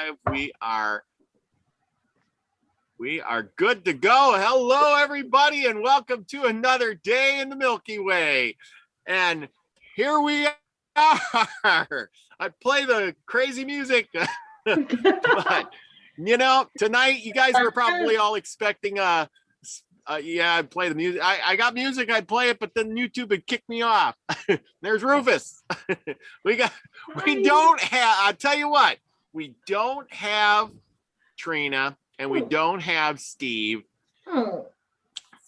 live. We are good to go. Hello, everybody, and welcome to another day in the Milky Way. And here we are. I play the crazy music, but you know, tonight you guys were probably all expecting yeah, I'd play the music. I got music, I'd play it, but then YouTube would kick me off. There's Rufus. we don't have, I'll tell you what, we don't have Trina and we don't have Steve.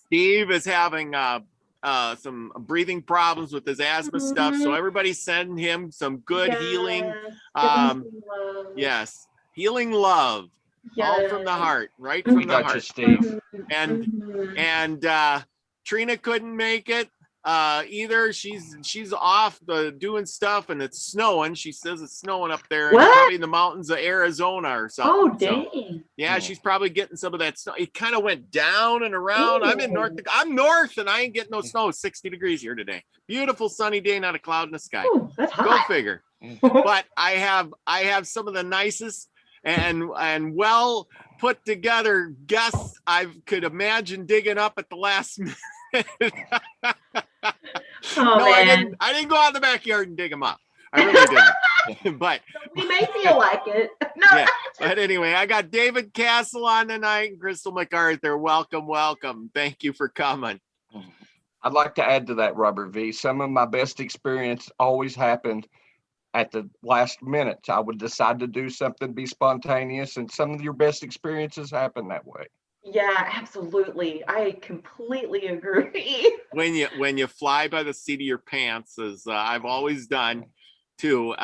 Steve is having some breathing problems with his asthma stuff, so everybody's sending him some good healing. Yes, healing love. All from the heart, right from the heart. Steve. And Trina couldn't make it either. She's off doing stuff, and it's snowing. She says it's snowing up there, probably in the mountains of Arizona or something. Oh, dang. So, yeah, she's probably getting some of that snow. It kind of went down and around. I'm in north. I'm north, and I ain't getting no snow. It's 60 degrees here today. Beautiful sunny day, not a cloud in the sky. Ooh, that's hot. Go figure. But I have some of the nicest and well put together guests I could imagine digging up at the last minute. Man. I didn't go out in the backyard and dig them up. I really didn't. But we may feel like it. No. Yeah. But anyway, I got David Castle on tonight and Crystal MacArthur. Welcome. Thank you for coming. I'd like to add to that, Robert V. Some of my best experience always happened at the last minute. I would decide to do something, be spontaneous, and some of your best experiences happen that way. Yeah, absolutely. I completely agree. When you fly by the seat of your pants, as I've always done too,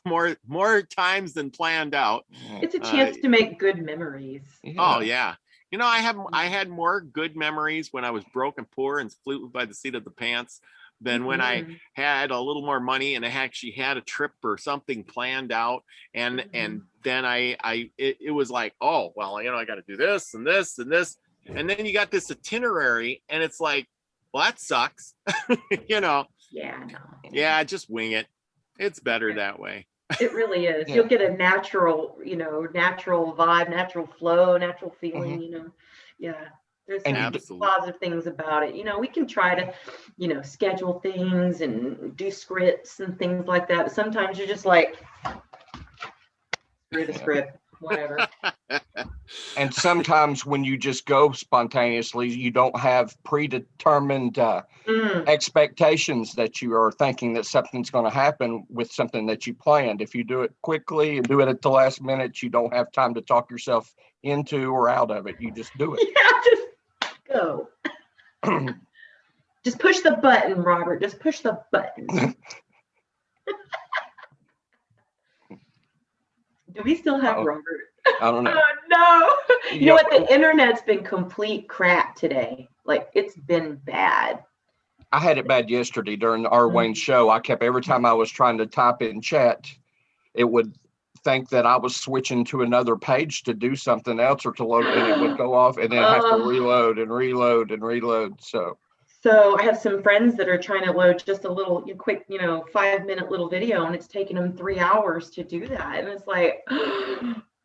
more times than planned out. It's a chance to make good memories. Yeah. Oh yeah. You know, I had more good memories when I was broke and poor and flew by the seat of the pants than when I had a little more money and I actually had a trip or something planned out. And then it was like, oh, well, you know, I got to do this and this and this. And then you got this itinerary and it's like, well, that sucks. You know? Yeah, no. Yeah, just wing it. It's better that way. It really is. Yeah. You'll get a natural vibe, natural flow, natural feeling, you know. Yeah. There's some positive things about it. You know, we can try to, you know, schedule things and do scripts and things like that. But sometimes you're just like, screw the script, whatever. And sometimes when you just go spontaneously, you don't have predetermined expectations that you are thinking that something's going to happen with something that you planned. If you do it quickly and do it at the last minute, you don't have time to talk yourself into or out of it. You just do it. Yeah, just go. Just push the button, Robert. Just push the button. Do we still have Robert? I don't know. Oh, no. You know what? The internet's been complete crap today. Like, it's been bad. I had it bad yesterday during our Wayne show. I kept, every time I was trying to type in chat, it would think that I was switching to another page to do something else or to load, and it would go off and then have to reload and reload and reload. So I have some friends that are trying to load just a little quick, 5-minute little video, and it's taking them 3 hours to do that. And it's like,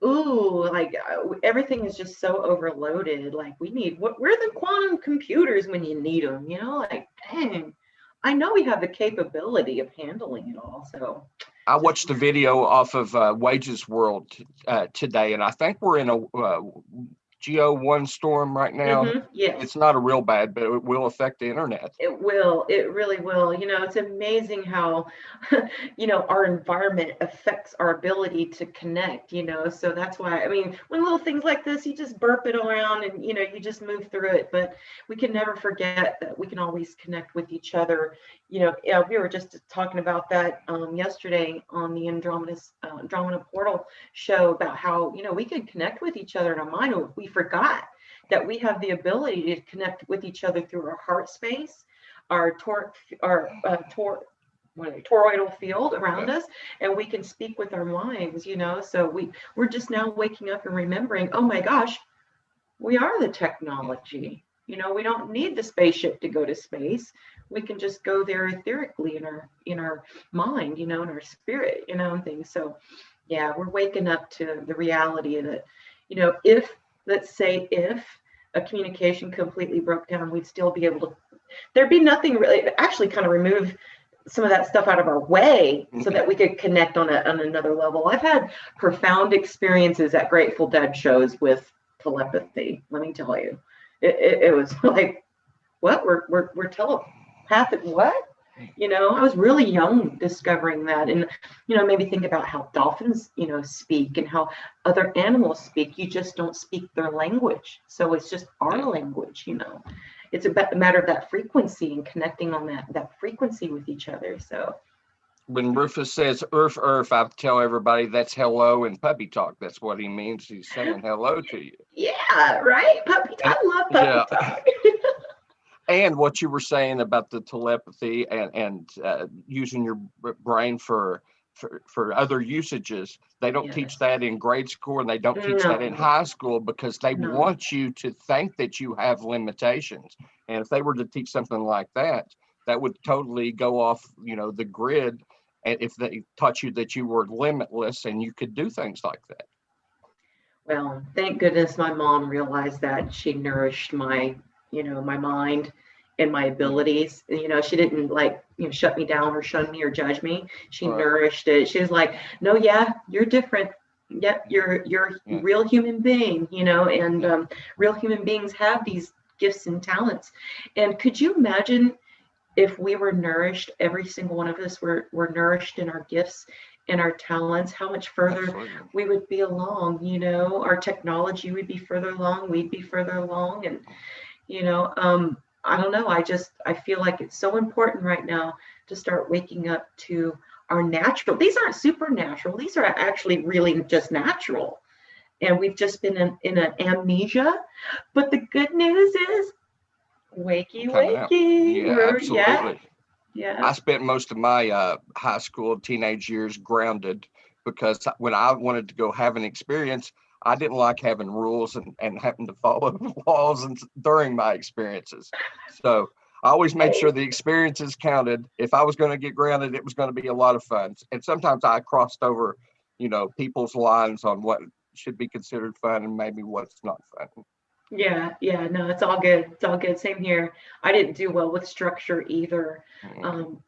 ooh, like everything is just so overloaded. Like where are the quantum computers when you need them? You know, like, dang, I know we have the capability of handling it all. So I watched a video off of Wages World today, and I think we're in a GO1 storm right now. Yes. It's not a real bad, but it will affect the internet. It will. It really will. You know, it's amazing how, our environment affects our ability to connect, so that's why, I mean, when little things like this, you just burp it around and, you just move through it. But we can never forget that we can always connect with each other. We were just talking about that yesterday on the Andromeda Portal show about how, we could connect with each other in our mind. We forgot that we have the ability to connect with each other through our heart space, our toroidal field around us, and we can speak with our minds, so we're just now waking up and remembering, oh my gosh, we are the technology. We don't need the spaceship to go to space. We can just go there etherically in our mind, in our spirit, and things. So Yeah, we're waking up to the reality that, if, let's say, if a communication completely broke down, we'd still be able to, there'd be nothing really, actually kind of remove some of that stuff out of our way so that we could connect on another level. I've had profound experiences at Grateful Dead shows with telepathy. Let me tell you, it was like, what, we're telepathic, what? I was really young discovering that. And, maybe think about how dolphins, speak, and how other animals speak. You just don't speak their language. So it's just our language, It's a matter of that frequency and connecting on that frequency with each other. So when Rufus says "earth, I tell everybody that's hello in puppy talk. That's what he means. He's saying hello to you. Yeah, right. Puppy talk. I love puppy talk. And what you were saying about the telepathy and using your brain for other usages, they don't teach that in grade school, and they don't teach that in high school, because they want you to think that you have limitations. And if they were to teach something like that, that would totally go off, the grid. And if they taught you that you were limitless and you could do things like that. Well, thank goodness my mom realized that. She nourished my my mind and my abilities. She didn't shut me down or shun me or judge me. She nourished it. She was like, no, yeah, you're different. Yep, you're a real human being, and real human beings have these gifts and talents. And could you imagine if we were nourished, every single one of us were nourished in our gifts and our talents, how much further we would be along, our technology would be further along, we'd be further along. And, I don't know. I feel like it's so important right now to start waking up to our natural. These aren't supernatural. These are actually really just natural. And we've just been in an amnesia. But the good news is, wakey. Yeah, absolutely. Yeah. I spent most of my high school, teenage years grounded, because when I wanted to go have an experience, I didn't like having rules and having to follow the laws during my experiences. So I always made sure the experiences counted. If I was going to get grounded, it was going to be a lot of fun. And sometimes I crossed over, people's lines on what should be considered fun and maybe what's not fun. Yeah, no, it's all good. It's all good. Same here. I didn't do well with structure either.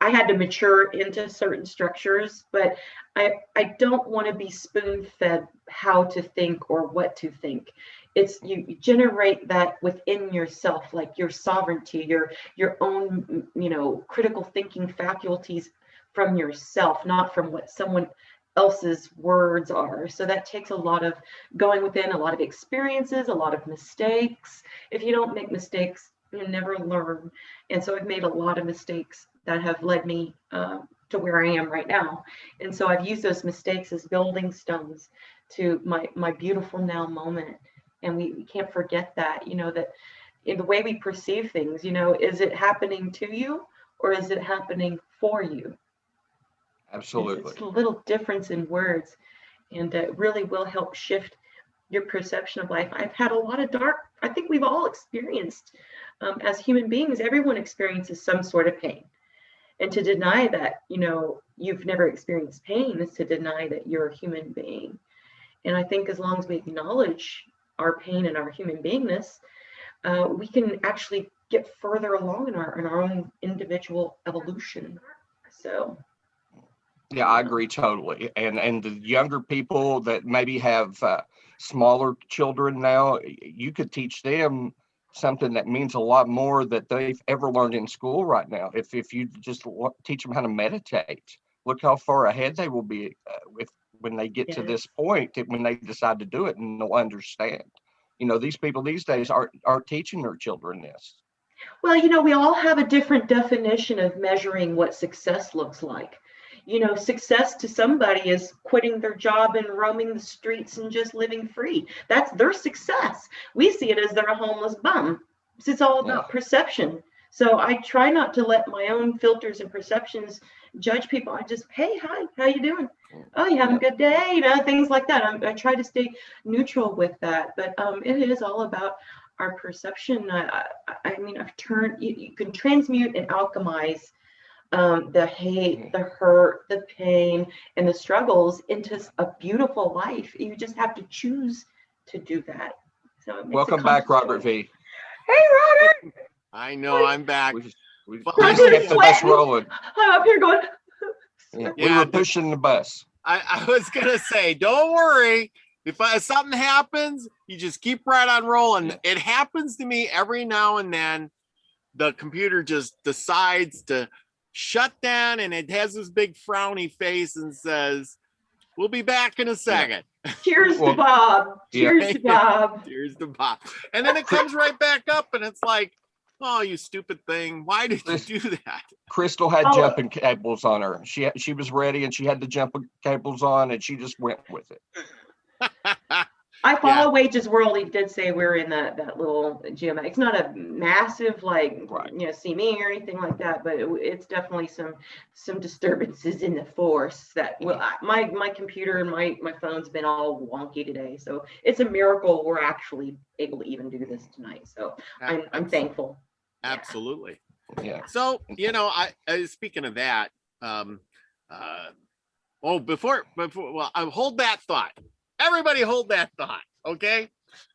I had to mature into certain structures, but I don't want to be spoon-fed how to think or what to think. It's you generate that within yourself, like your sovereignty, your own, critical thinking faculties from yourself, not from what someone else's words are. So that takes a lot of going within, a lot of experiences, a lot of mistakes. If you don't make mistakes, you never learn. And so I've made a lot of mistakes that have led me to where I am right now. And so I've used those mistakes as building stones to my beautiful now moment. And we can't forget that, that in the way we perceive things, is it happening to you or is it happening for you? Absolutely. It's a little difference in words, and it really will help shift your perception of life. I've had a lot of I think we've all experienced, as human beings, everyone experiences some sort of pain. And to deny that, you've never experienced pain is to deny that you're a human being. And I think as long as we acknowledge our pain and our human beingness, we can actually get further along in our own individual evolution. So. Yeah, I agree totally. And the younger people that maybe have smaller children now, you could teach them something that means a lot more that they've ever learned in school right now. If you just teach them how to meditate, look how far ahead they will be when they get to this point, when they decide to do it, and they'll understand. These people these days aren't teaching their children this. Well, we all have a different definition of measuring what success looks like. Success to somebody is quitting their job and roaming the streets and just living free. That's their success. We see it as they're a homeless bum. It's all about perception. So I try not to let my own filters and perceptions judge people. I just, hey, hi, how you doing? Oh, you having a good day? Things like that. I try to stay neutral with that. But it is all about our perception. I mean, you can transmute and alchemize the hate, the hurt, the pain, and the struggles into a beautiful life. You just have to choose to do that. So it makes Welcome back, Robert V. Hey, Robert. I know, I'm back. We just Robert kept is the bus sweating. rolling. I'm up here going. Yeah, we Yeah, were pushing the bus. I was gonna say, don't worry. If something happens, you just keep right on rolling. It happens to me every now and then. The computer just decides to shut down, and it has this big frowny face and says, "We'll be back in a second." Cheers to Bob. Cheers to Bob. Cheers to Bob. And then it comes right back up, and it's like, "Oh, you stupid thing! Why did you do that?" Crystal had jumping cables on her. She was ready, and she had the jumping cables on, and she just went with it. I follow Wages World. He did say we're in that little gym. It's not a massive seeming or anything like that, but it's definitely some disturbances in the force that my computer and my phone's been all wonky today. So it's a miracle we're actually able to even do this tonight. So I'm thankful. Absolutely. Yeah. So I speaking of that, before I hold that thought. Everybody hold that thought, okay?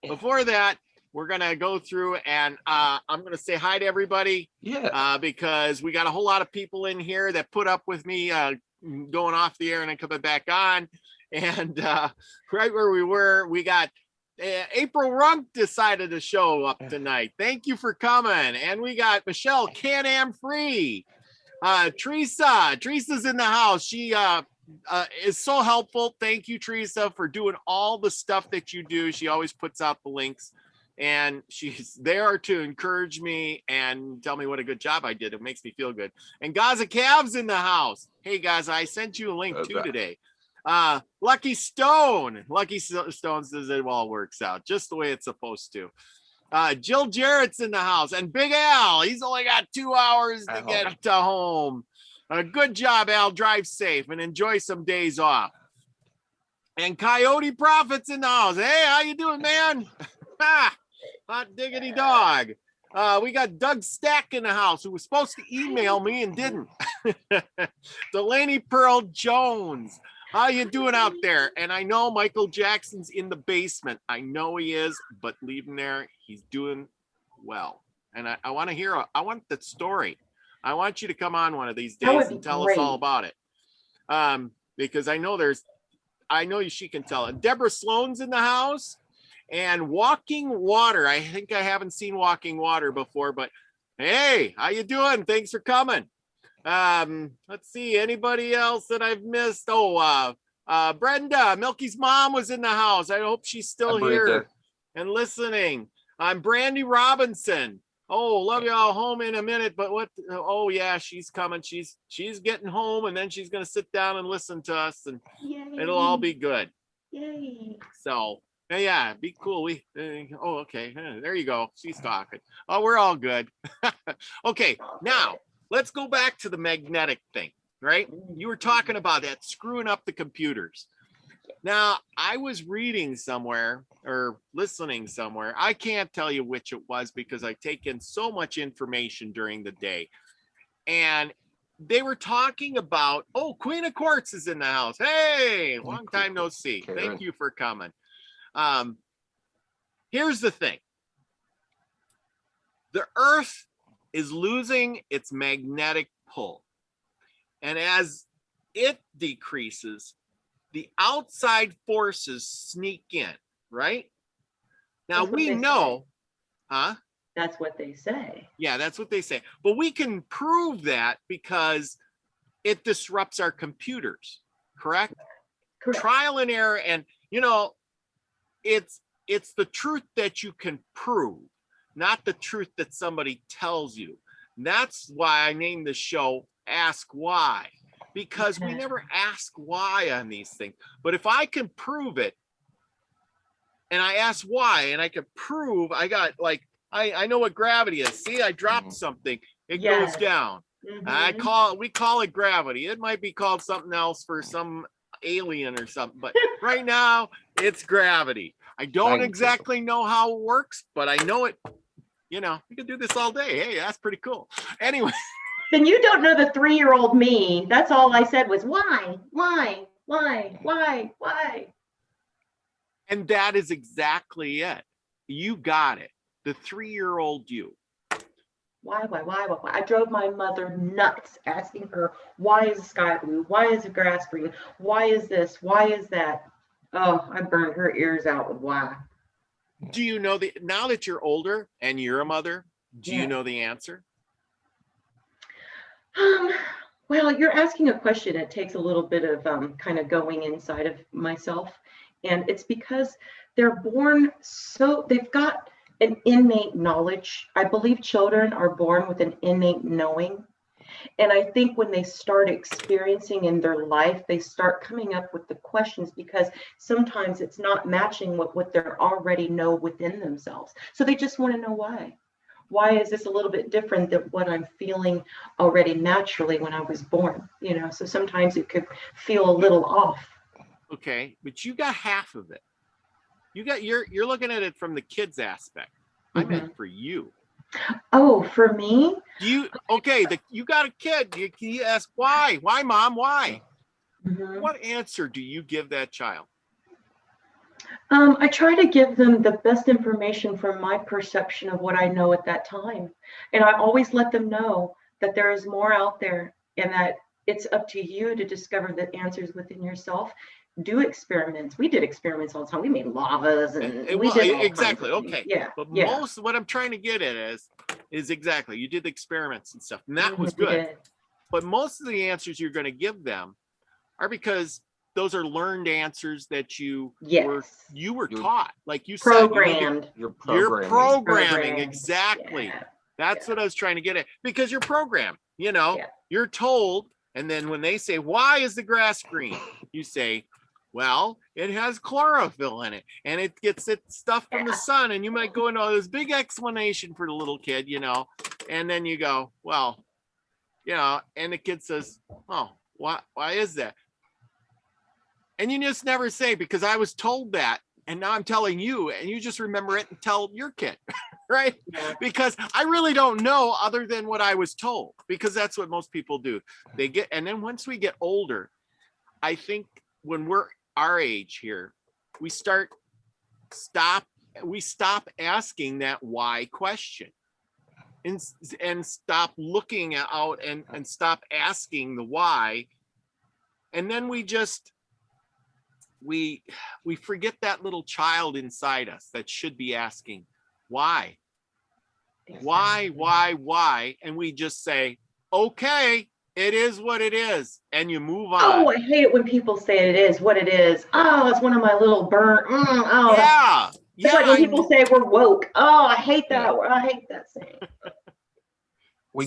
Before that, we're going to go through and I'm going to say hi to everybody. Yeah. Because we got a whole lot of people in here that put up with me going off the air and then coming back on. And right where we were, we got April Runk decided to show up tonight. Thank you for coming. And we got Michelle Can-Am Free. Teresa's in the house. She is so helpful. Thank you, Teresa, for doing all the stuff that you do. She always puts out the links, and she's there to encourage me and tell me what a good job I did. It makes me feel good. And Gaza Cav's in the house. Hey, guys, I sent you a link too today. Lucky Stone says it all works out just the way it's supposed to. Jill Jarrett's in the house, and Big Al, he's only got 2 hours to get to home. Good job, Al. Drive safe and enjoy some days off. And Coyote Prophet's in the house. Hey, how you doing, man? Hot diggity dog. We got Doug Stack in the house, who was supposed to email me and didn't. Delaney Pearl Jones. How you doing out there? And I know Michael Jackson's in the basement. I know he is, but leave him there. He's doing well. And I want to hear, I want the story. I want you to come on one of these days and tell us all about it. Because I know she can tell it. Deborah Sloan's in the house, and Walking Water. I think I haven't seen Walking Water before, but hey, how you doing? Thanks for coming. Let's see, anybody else that I've missed? Brenda, Milky's mom, was in the house. I hope she's still here and listening. I'm Brandy Robinson. Love y'all home in a minute, but yeah, she's coming. She's getting home, and then she's going to sit down and listen to us, and it'll all be good. Yay. So, yeah, be cool. Okay. There you go. She's talking. Oh, we're all good. Okay. Now let's go back to the magnetic thing, right? You were talking about that screwing up the computers. Now, I was reading somewhere or listening somewhere. I can't tell you which it was because I take in so much information during the day. And they were talking about, Queen of Quartz is in the house. Hey, long time no see. Karen. Thank you for coming. Here's the thing. The Earth is losing its magnetic pull. And as it decreases, the outside forces sneak in, right? Now we know, That's what they say. Yeah, that's what they say. But we can prove that because it disrupts our computers, correct? Correct. Trial and error, and it's the truth that you can prove, not the truth that somebody tells you. And that's why I named the show Ask Why. Because we never ask why on these things. But if I can prove it, and I ask why, and I can prove I got I know what gravity is. See, I dropped something. It goes down. We call it gravity. It might be called something else for some alien or something, but right now it's gravity. I don't exactly know how it works, but I know it. We could do this all day. Hey, that's pretty cool. Anyway. Then you don't know the 3-year-old me. That's all I said was why. And that is exactly it. You got it. The 3-year-old you. Why? I drove my mother nuts asking her, why is the sky blue? Why is the grass green? Why is this? Why is that? Oh, I burned her ears out with why. Do you know now that you're older and you're a mother, do you know the answer? Well, you're asking a question that takes a little bit of kind of going inside of myself. And it's because they're born so they've got an innate knowledge. I believe children are born with an innate knowing. And I think when they start experiencing in their life, they start coming up with the questions because sometimes it's not matching what they already know within themselves. So they just want to know why. Why is this a little bit different than what I'm feeling already naturally when I was born? You know, so sometimes it could feel a little off. Okay, but you got half of it. You're looking at it from the kid's aspect. I meant for you. Oh, for me? You got a kid. You ask why? Why, Mom? Why? What answer do you give that child? I try to give them the best information from my perception of what I know at that time. And I always let them know that there is more out there and that it's up to you to discover the answers within yourself. Do experiments. We did experiments all the time. We made lavas and we did all exactly. kinds of Okay. Yeah. But most of what I'm trying to get at is exactly, you did experiments and stuff, and that was good. But most of the answers you're going to give them are because those are learned answers that you were taught. Like you programmed. You're programming. Exactly. Yeah. That's what I was trying to get at. Because you're programmed, you're told. And then when they say, why is the grass green? You say, well, it has chlorophyll in it and it gets its stuff from the sun. And you might go into this big explanation for the little kid, and then you go, well, and the kid says, oh, why is that? And you just never say, because I was told that. And now I'm telling you, and you just remember it and tell your kid, right? Yeah. Because I really don't know other than what I was told, because that's what most people do. And then once we get older, I think when we're our age here, we stop asking that why question and stop looking out and stop asking the why. And then we forget that little child inside us that should be asking why. Why? And we just say, okay, it is what it is. And you move on. Oh, I hate it when people say it is what it is. Oh, it's one of my little burnt. Yeah. It's like when people say we're woke. Oh, I hate that word. I hate that saying. We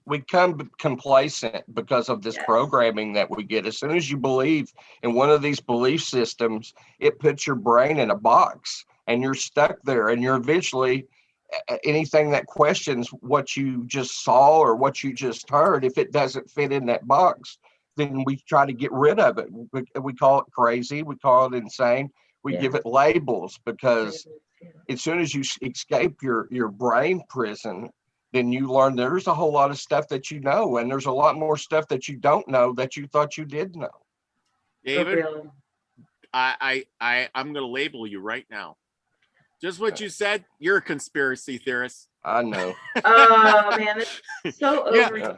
become complacent because of this programming that we get. As soon as you believe in one of these belief systems, it puts your brain in a box and you're stuck there. And you're eventually, anything that questions what you just saw or what you just heard, if it doesn't fit in that box, then we try to get rid of it. We call it crazy. We call it insane. We give it labels because as soon as you escape your brain prison, then you learn there's a whole lot of stuff that you know, and there's a lot more stuff that you don't know that you thought you did know. David, I'm going to label you right now. Just what you said, you're a conspiracy theorist. I know. Oh man, it's so over. Yeah.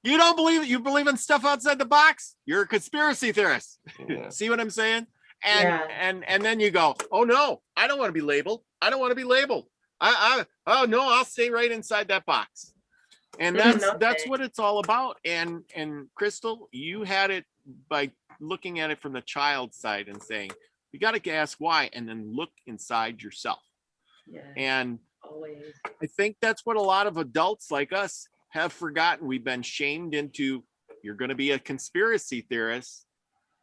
You don't believe it? You believe in stuff outside the box? You're a conspiracy theorist. Yeah. See what I'm saying? And then you go, oh no, I don't want to be labeled. I don't want to be labeled. I'll stay right inside that box. And that's what it's all about. And Crystal, you had it by looking at it from the child's side and saying, you got to ask why, and then look inside yourself. Yeah, and always. I think that's what a lot of adults like us have forgotten. We've been shamed into, you're going to be a conspiracy theorist.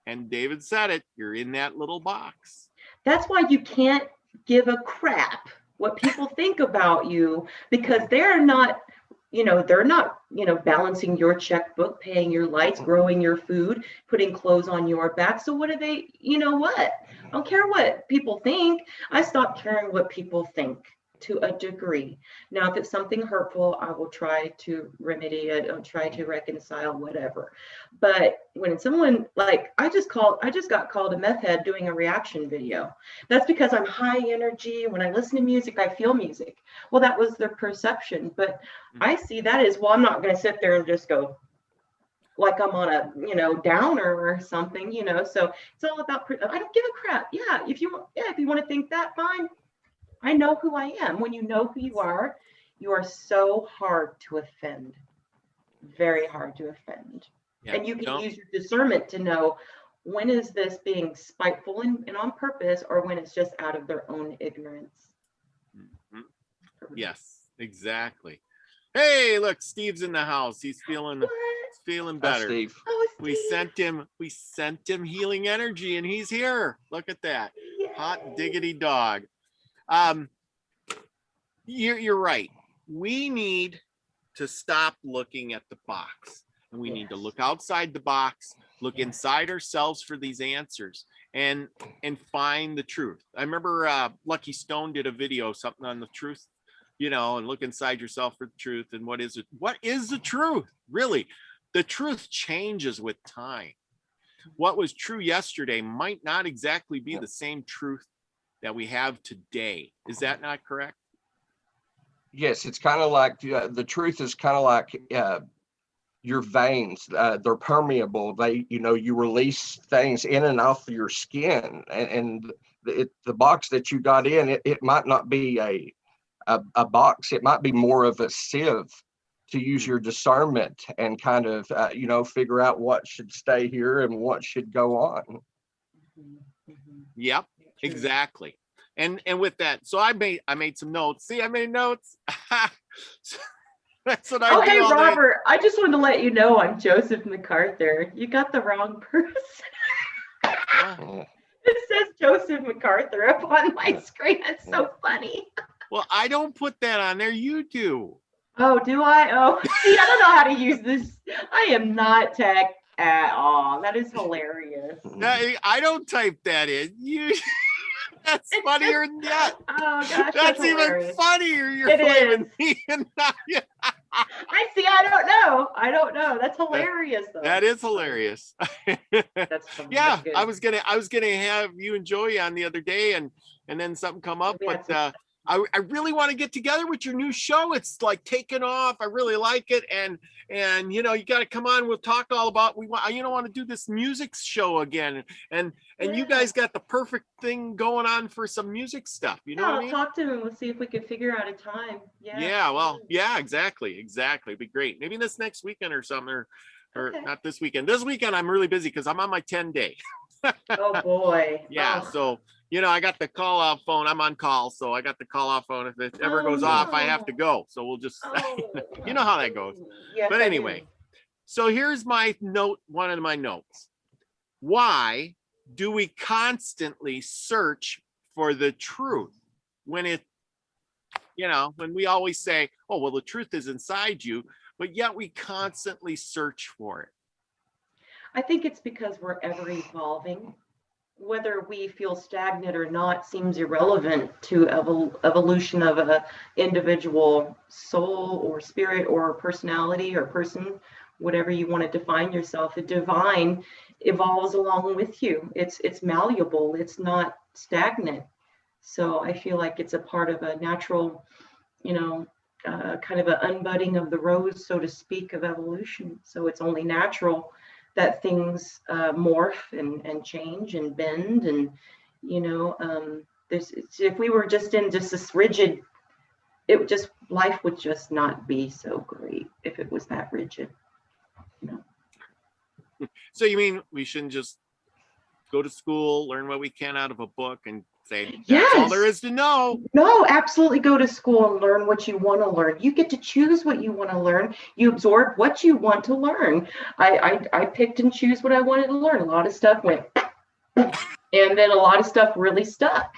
And David said it, you're in that little box. That's why you can't give a crap what people think about you, because they're not balancing your checkbook, paying your lights, growing your food, putting clothes on your back. So what do they, I don't care what people think. I stopped caring what people think. to a degree. Now, if it's something hurtful, I will try to remedy it. I'll try to reconcile whatever. But when someone, like, I just got called a meth head doing a reaction video. That's because I'm high energy. When I listen to music, I feel music. Well, that was their perception. But I see that as, well, I'm not going to sit there and just go like I'm on a, downer or something, so it's all about, I don't give a crap. Yeah. If you want to think that, fine. I know who I am. When you know who you are so hard to offend, very hard to offend. Yeah, and you can use your discernment to know when is this being spiteful and on purpose, or when it's just out of their own ignorance. Mm-hmm. Yes, exactly. Hey, look, Steve's in the house. He's feeling better. Steve. Oh, Steve. We sent him healing energy, and he's here. Look at that. Yay. Hot diggity dog. You're right. We need to stop looking at the box, and we need to look outside the box, look inside ourselves for these answers, and find the truth. I remember Lucky Stone did a video, something on the truth, and look inside yourself for the truth. And what is it? What is the truth? Really, the truth changes with time. What was true yesterday might not exactly be the same truth that we have today. Is that not correct? Yes, it's kind of like the truth is kind of like your veins. They're permeable. You release things in and off your skin, and the box that you got in, it might not be a box. It might be more of a sieve to use your discernment and kind of figure out what should stay here and what should go on. Yep, exactly. And with that, so I made some notes. See, I made notes. That's what I do. Oh, hey, Robert, I just wanted to let you know I'm Joseph MacArthur. You got the wrong person. It says Joseph MacArthur up on my screen. That's so funny. Well, I don't put that on there. You do. Oh, do I? Oh, see, I don't know how to use this. I am not tech at all. That is hilarious. I don't type that in. That's funnier than that. Oh gosh, that's even hilarious. Funnier. You're blaming me and not you. I see. I don't know. That's hilarious, though. That is hilarious. That's yeah. Good. I was gonna have you and Joey on the other day, and then something come up, but I really want to get together with your new show. It's like taking off. I really like it, and you got to come on. We'll talk all about. We want to do this music show again, and you guys got the perfect thing going on for some music stuff. You know what I mean? I'll talk to him. We'll see if we can figure out a time. Yeah. Yeah. Well. Yeah. Exactly. It'd be great. Maybe this next weekend or something, or okay. Not this weekend. This weekend I'm really busy because I'm on my 10-day. Oh boy. Yeah. Oh. So. I got the call off phone. I'm on call, so I got the call off phone. If it ever goes off, I have to go. So we'll just, you know how that goes. Yes, but anyway, so here's my note. One of my notes. Why do we constantly search for the truth when when we always say, oh, well, the truth is inside you, but yet we constantly search for it? I think it's because we're ever evolving. Whether we feel stagnant or not seems irrelevant to evolution of a individual soul or spirit or personality or person, whatever you want to define yourself. The divine evolves along with you. It's malleable. It's not stagnant. So I feel like it's a part of a natural, kind of an unbudding of the rose, so to speak, of evolution. So it's only natural that things morph and change and bend, and if we were just in just this rigid, life would just not be so great if it was that rigid. So you mean we shouldn't just go to school, learn what we can out of a book, and say that's all there is to know? No, absolutely. Go to school and learn what you want to learn. You get to choose what you want to learn. You absorb what you want to learn. I picked and choose what I wanted to learn. A lot of stuff went, and then a lot of stuff really stuck.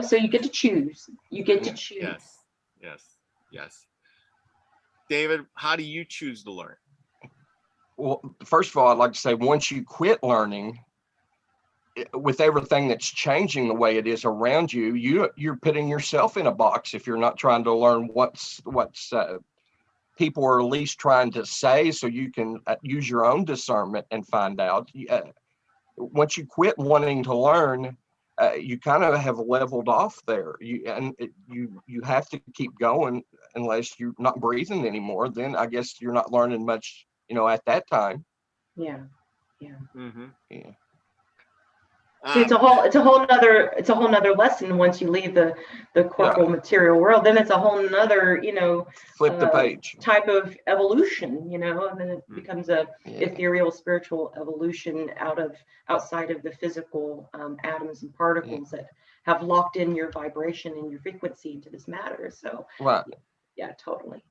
So you get to choose. You get to choose. Yes. David, how do you choose to learn? Well, first of all, I'd like to say once you quit learning, with everything that's changing the way it is around you, you're putting yourself in a box if you're not trying to learn what's people are at least trying to say, so you can use your own discernment and find out. Once you quit wanting to learn, you kind of have leveled off there. You have to keep going unless you're not breathing anymore. Then I guess you're not learning much, at that time. Yeah. Mm-hmm. Yeah. See, it's a whole nother lesson once you leave the corporal material world. Then it's a whole nother, Flip the page type of evolution, and then it becomes a ethereal spiritual evolution outside of the physical atoms and particles that have locked in your vibration and your frequency into this matter. So right. Yeah, totally.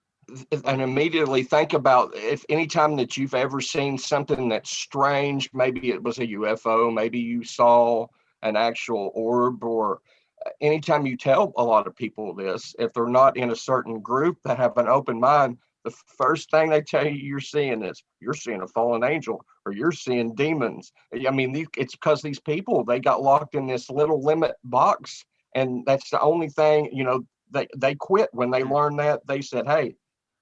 And immediately think about if any time that you've ever seen something that's strange, maybe it was a UFO, maybe you saw an actual orb, or anytime you tell a lot of people this, if they're not in a certain group that have an open mind, the first thing they tell you you're seeing is you're seeing a fallen angel or you're seeing demons. I mean, it's because these people, they got locked in this little limit box, and that's the only thing, they quit when they learned that. They said, hey,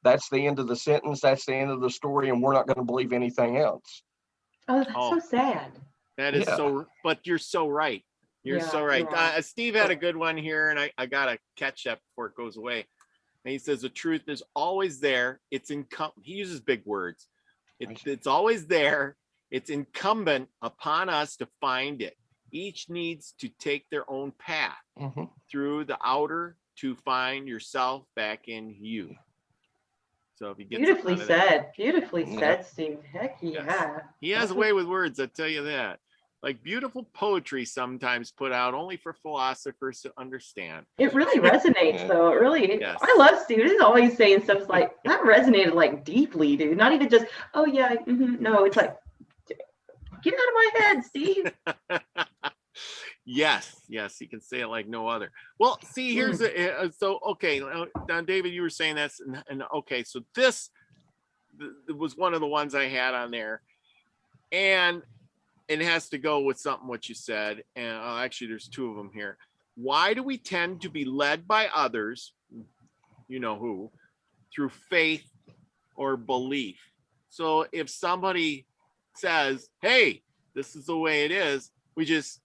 that's the end of the sentence. That's the end of the story. And we're not going to believe anything else. Oh, that's so sad. That is but you're so right. You're so right. Steve had a good one here, and I got to catch that before it goes away. And he says, the truth is always there. He uses big words. It's always there. It's incumbent upon us to find it. Each needs to take their own path through the outer to find yourself back in you. So if you get beautifully said, Steve. Heck yeah. Yes. He has a way with words, I tell you that. Like beautiful poetry sometimes put out only for philosophers to understand. It really resonates though. It really I love Steve. He's always saying stuff like that resonated like deeply, dude. Not even just, oh yeah, no, it's like get out of my head, Steve. Yes, he can say it like no other. Well, see, here's now David, you were saying this, and okay, so this was one of the ones I had on there, and it has to go with something what you said, and actually there's two of them here. Why do we tend to be led by others, you know who, through faith or belief? So if somebody says, hey, this is the way it is, we just,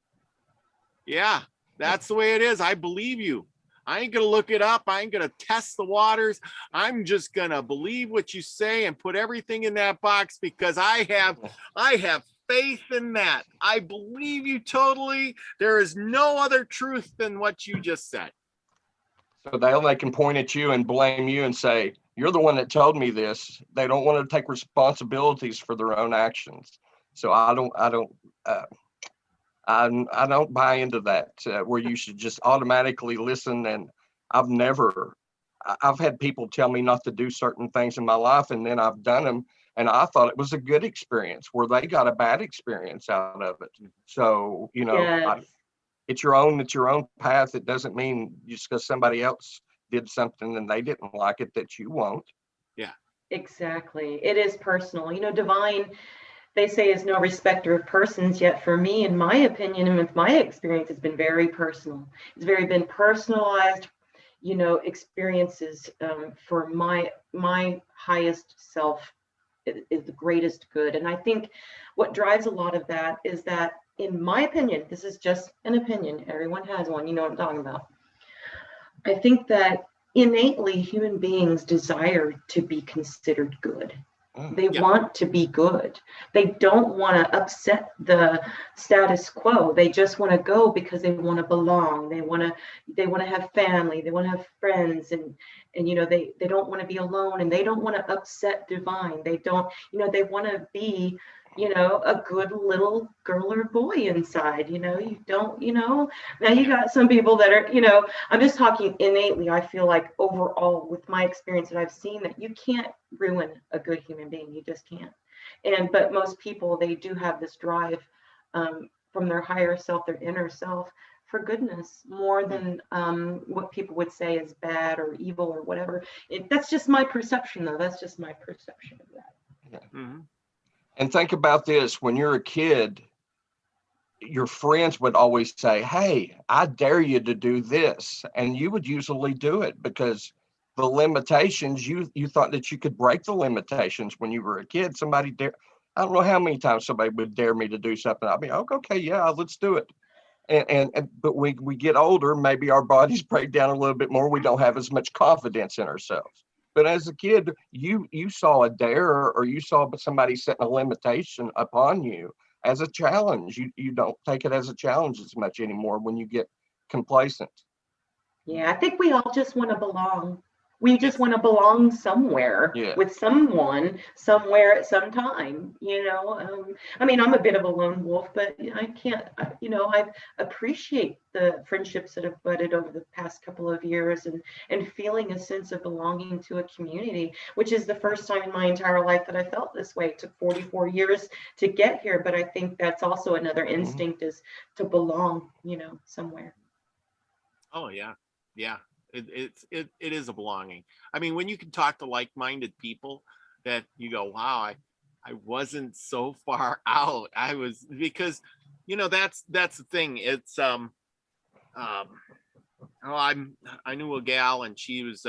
yeah, that's the way it is. I believe you. I ain't going to look it up. I ain't going to test the waters. I'm just going to believe what you say and put everything in that box because I have faith in that. I believe you totally. There is no other truth than what you just said. So they can point at you and blame you and say, you're the one that told me this. They don't want to take responsibilities for their own actions. So I don't buy into that, where you should just automatically listen. And I've had people tell me not to do certain things in my life, and then I've done them, and I thought it was a good experience where they got a bad experience out of it. So, it's your own path. It doesn't mean just because somebody else did something and they didn't like it that you won't. Yeah, exactly. It is personal. Divine, they say, is no respecter of persons, yet for me, in my opinion and with my experience, it's been very personal. It's been personalized, experiences for my highest self is the greatest good. And I think what drives a lot of that is that, in my opinion, this is just an opinion, everyone has one, you know what I'm talking about. I think that innately human beings desire to be considered good. They want to be good. They don't want to upset the status quo. They just want to go because they want to belong. They want to have family. They want to have friends, and they don't want to be alone, and they don't want to upset divine. They don't, they want to be, a good little girl or boy inside. You don't, now you got some people that are, I'm just talking innately. I feel like overall with my experience that I've seen, that you can't ruin a good human being. You just can't. But most people, they do have this drive from their higher self, their inner self, for goodness, more than what people would say is bad or evil or whatever. That's just my perception, though. That's just my perception of that. Yeah. Mm-hmm. And think about this: when you're a kid, your friends would always say, hey, I dare you to do this. And you would usually do it because the limitations, you thought that you could break the limitations when you were a kid. I don't know how many times somebody would dare me to do something. I'd be, okay, yeah, let's do it. But we get older, maybe our bodies break down a little bit more. We don't have as much confidence in ourselves. But as a kid, you saw a dare, or you saw somebody setting a limitation upon you as a challenge. You don't take it as a challenge as much anymore when you get complacent. Yeah, I think we all just want to belong. We just want to belong somewhere Yeah. with someone, somewhere at some time, I mean, I'm a bit of a lone wolf, but I can't, I appreciate the friendships that have budded over the past couple of years, and feeling a sense of belonging to a community, which is the first time in my entire life that I felt this way. It took 44 years to get here, but I think that's also another instinct, is to belong, somewhere. Oh yeah. Yeah. It is a belonging. I mean, when you can talk to like-minded people that you go, wow, I wasn't so far out. I was, because that's the thing. It's I knew a gal, and she was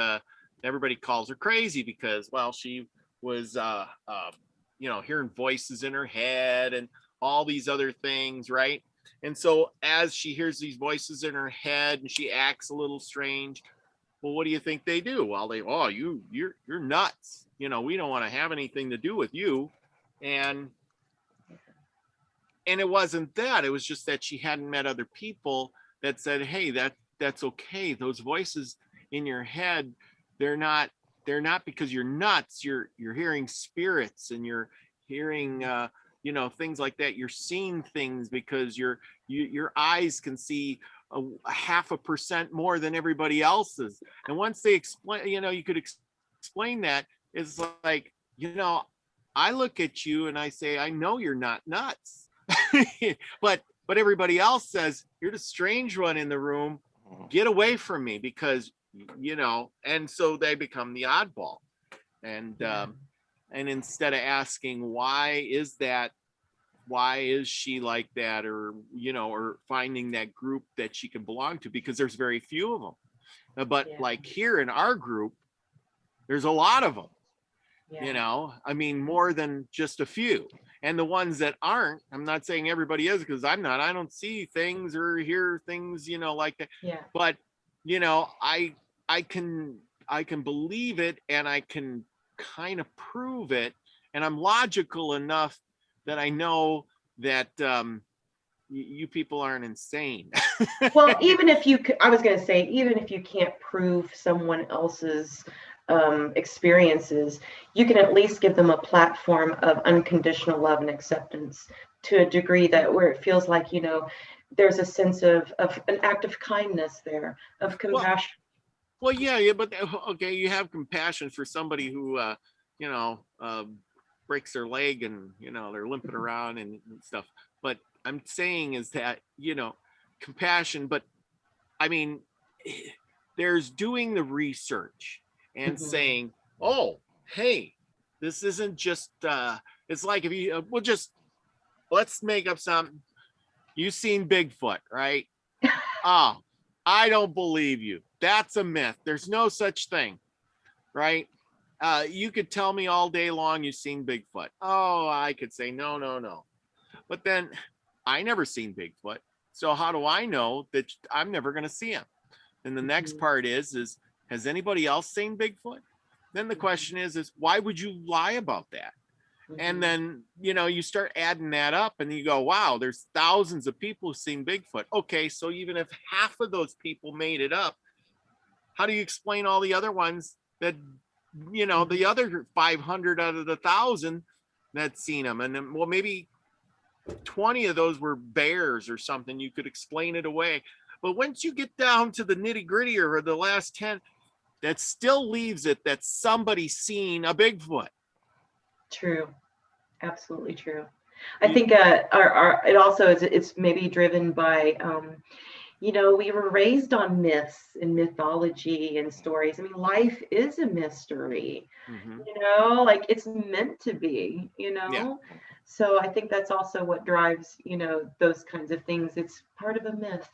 everybody calls her crazy because, well, she was hearing voices in her head and all these other things, right? And so as she hears these voices in her head and she acts a little strange, well, what do you think they do? Well, you're nuts. We don't want to have anything to do with you. And it wasn't that. It was just that she hadn't met other people that said, hey, that's okay. Those voices in your head, they're not because you're nuts. You're hearing spirits, and you're hearing things like that. You're seeing things because your eyes can see a 0.5% more than everybody else's. And once they explain, you could explain that. It's like, I look at you and I say, I know you're not nuts. but everybody else says, you're the strange one in the room. Get away from me, because and so they become the oddball. And instead of asking, why is she like that, or or finding that group that she can belong to, because there's very few of them. But like here in our group, there's a lot of them. I mean, more than just a few. And the ones that aren't, I'm not saying everybody is, because I don't see things or hear things like that. But I can believe it, and I can kind of prove it, and I'm logical enough that I know that you people aren't insane. Well, I was going to say, even if you can't prove someone else's experiences, you can at least give them a platform of unconditional love and acceptance, to a degree that where it feels like, there's a sense of an act of kindness there, of compassion. Well, yeah, but okay, you have compassion for somebody who, breaks their leg, and they're limping around and stuff. But I'm saying is that compassion. But I mean, there's doing the research and saying, oh, hey, this isn't just. It's like, if you let's make up something. You've seen Bigfoot, right? Oh, I don't believe you. That's a myth. There's no such thing, right? You could tell me all day long you've seen Bigfoot. Oh, I could say no. But then I never seen Bigfoot. So how do I know that I'm never going to see him? And the next part is has anybody else seen Bigfoot? Then the question is why would you lie about that? And then, you start adding that up, and you go, wow, there's thousands of people who've seen Bigfoot. Okay, so even if half of those people made it up, how do you explain all the other ones that, the other 500 out of the 1,000 that's seen them? And then, well, maybe 20 of those were bears or something. You could explain it away. But once you get down to the nitty gritty, or the last 10, that still leaves it that somebody's seen a Bigfoot. True. Absolutely true. I think it also it's maybe driven by, we were raised on myths and mythology and stories. I mean, life is a mystery, like it's meant to be, So I think that's also what drives, those kinds of things. It's part of a myth,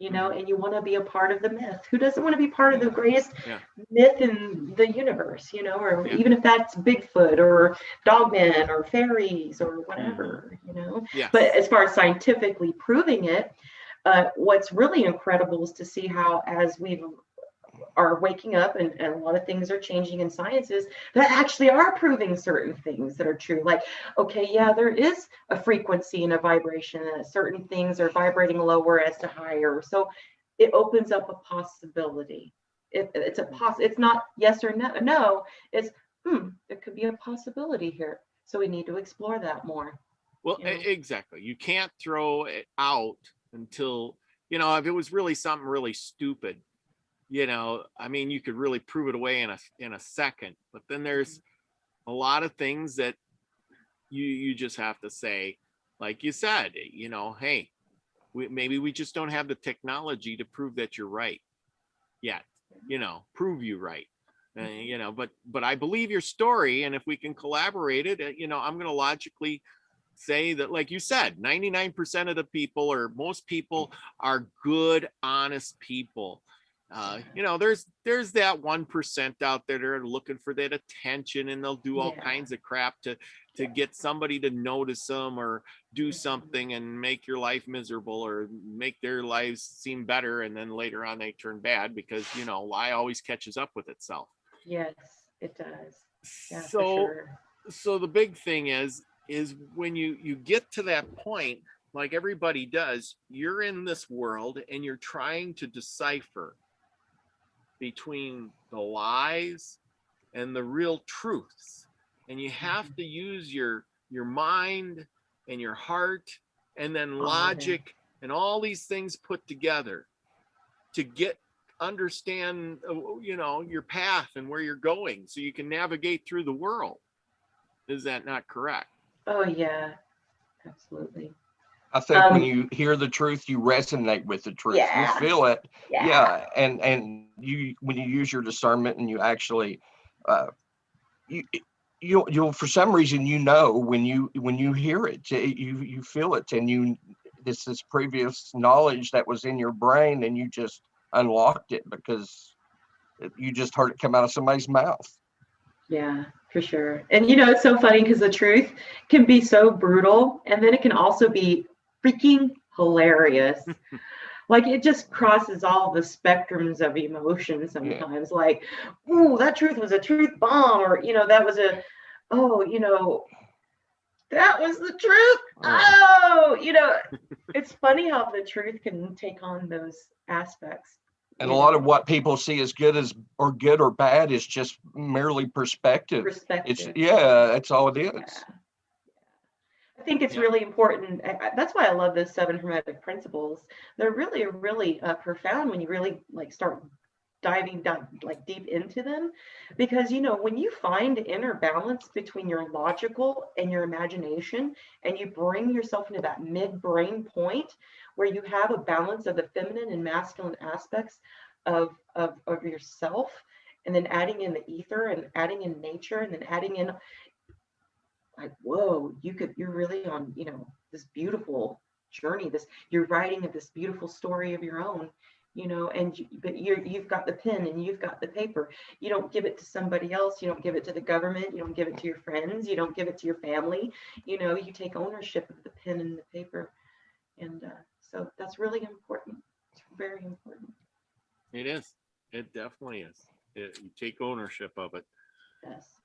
and you want to be a part of the myth. Who doesn't want to be part of the greatest myth in the universe, or even if that's Bigfoot or dogmen or fairies or whatever, Yes. But as far as scientifically proving it, what's really incredible is to see how, as we are waking up and a lot of things are changing in sciences that actually are proving certain things that are true. Like, okay, yeah, there is a frequency and a vibration, and certain things are vibrating lower as to higher. So it opens up a possibility. It's not yes or no. It's there could be a possibility here. So we need to explore that more. Well, exactly. You can't throw it out until, if it was really something really stupid, I mean, you could really prove it away in a second, but then there's a lot of things that you just have to say, like you said, hey, maybe we just don't have the technology to prove that you're right yet, prove you right. But I believe your story, and if we can collaborate it, I'm going to logically say that, like you said, 99% of the people, or most people, are good, honest people. There's that 1% out there that are looking for that attention, and they'll do all kinds of crap to get somebody to notice them or do something and make your life miserable or make their lives seem better, and then later on they turn bad because lie always catches up with itself. Yes, it does. Yeah, so for sure. So the big thing is when you get to that point, like everybody does, you're in this world and you're trying to decipher between the lies and the real truths, and you have to use your mind and your heart and then logic and all these things put together to understand your path and where you're going, so you can navigate through the world. Is that not correct? Oh yeah, absolutely. I think when you hear the truth, you resonate with the truth. You feel it. Yeah. And you, when you use your discernment and you actually, you'll for some reason, when you hear it, you feel it, and this previous knowledge that was in your brain, and you just unlocked it because you just heard it come out of somebody's mouth. Yeah, for sure. And it's so funny because the truth can be so brutal, and then it can also be freaking hilarious. Like, it just crosses all the spectrums of emotion sometimes. Like, ooh, that truth was a truth bomb, or that was that was the truth. It's funny how the truth can take on those aspects. And a lot of what people see as good or bad is just merely perspective. That's all it is. Yeah. I think it's really important. That's why I love those 7 Hermetic principles. They're really, really profound when you really start diving down deep into them, because when you find inner balance between your logical and your imagination, and you bring yourself into that midbrain point where you have a balance of the feminine and masculine aspects of yourself, and then adding in the ether and adding in nature, and then adding in whoa, you're really on this beautiful journey, you're writing this beautiful story of your own, but you've got the pen and you've got the paper. You don't give it to somebody else. You don't give it to the government. You don't give it to your friends. You don't give it to your family. You take ownership of the pen and the paper. And so that's really important. It's very important. It is. It definitely is. You take ownership of it. Yes.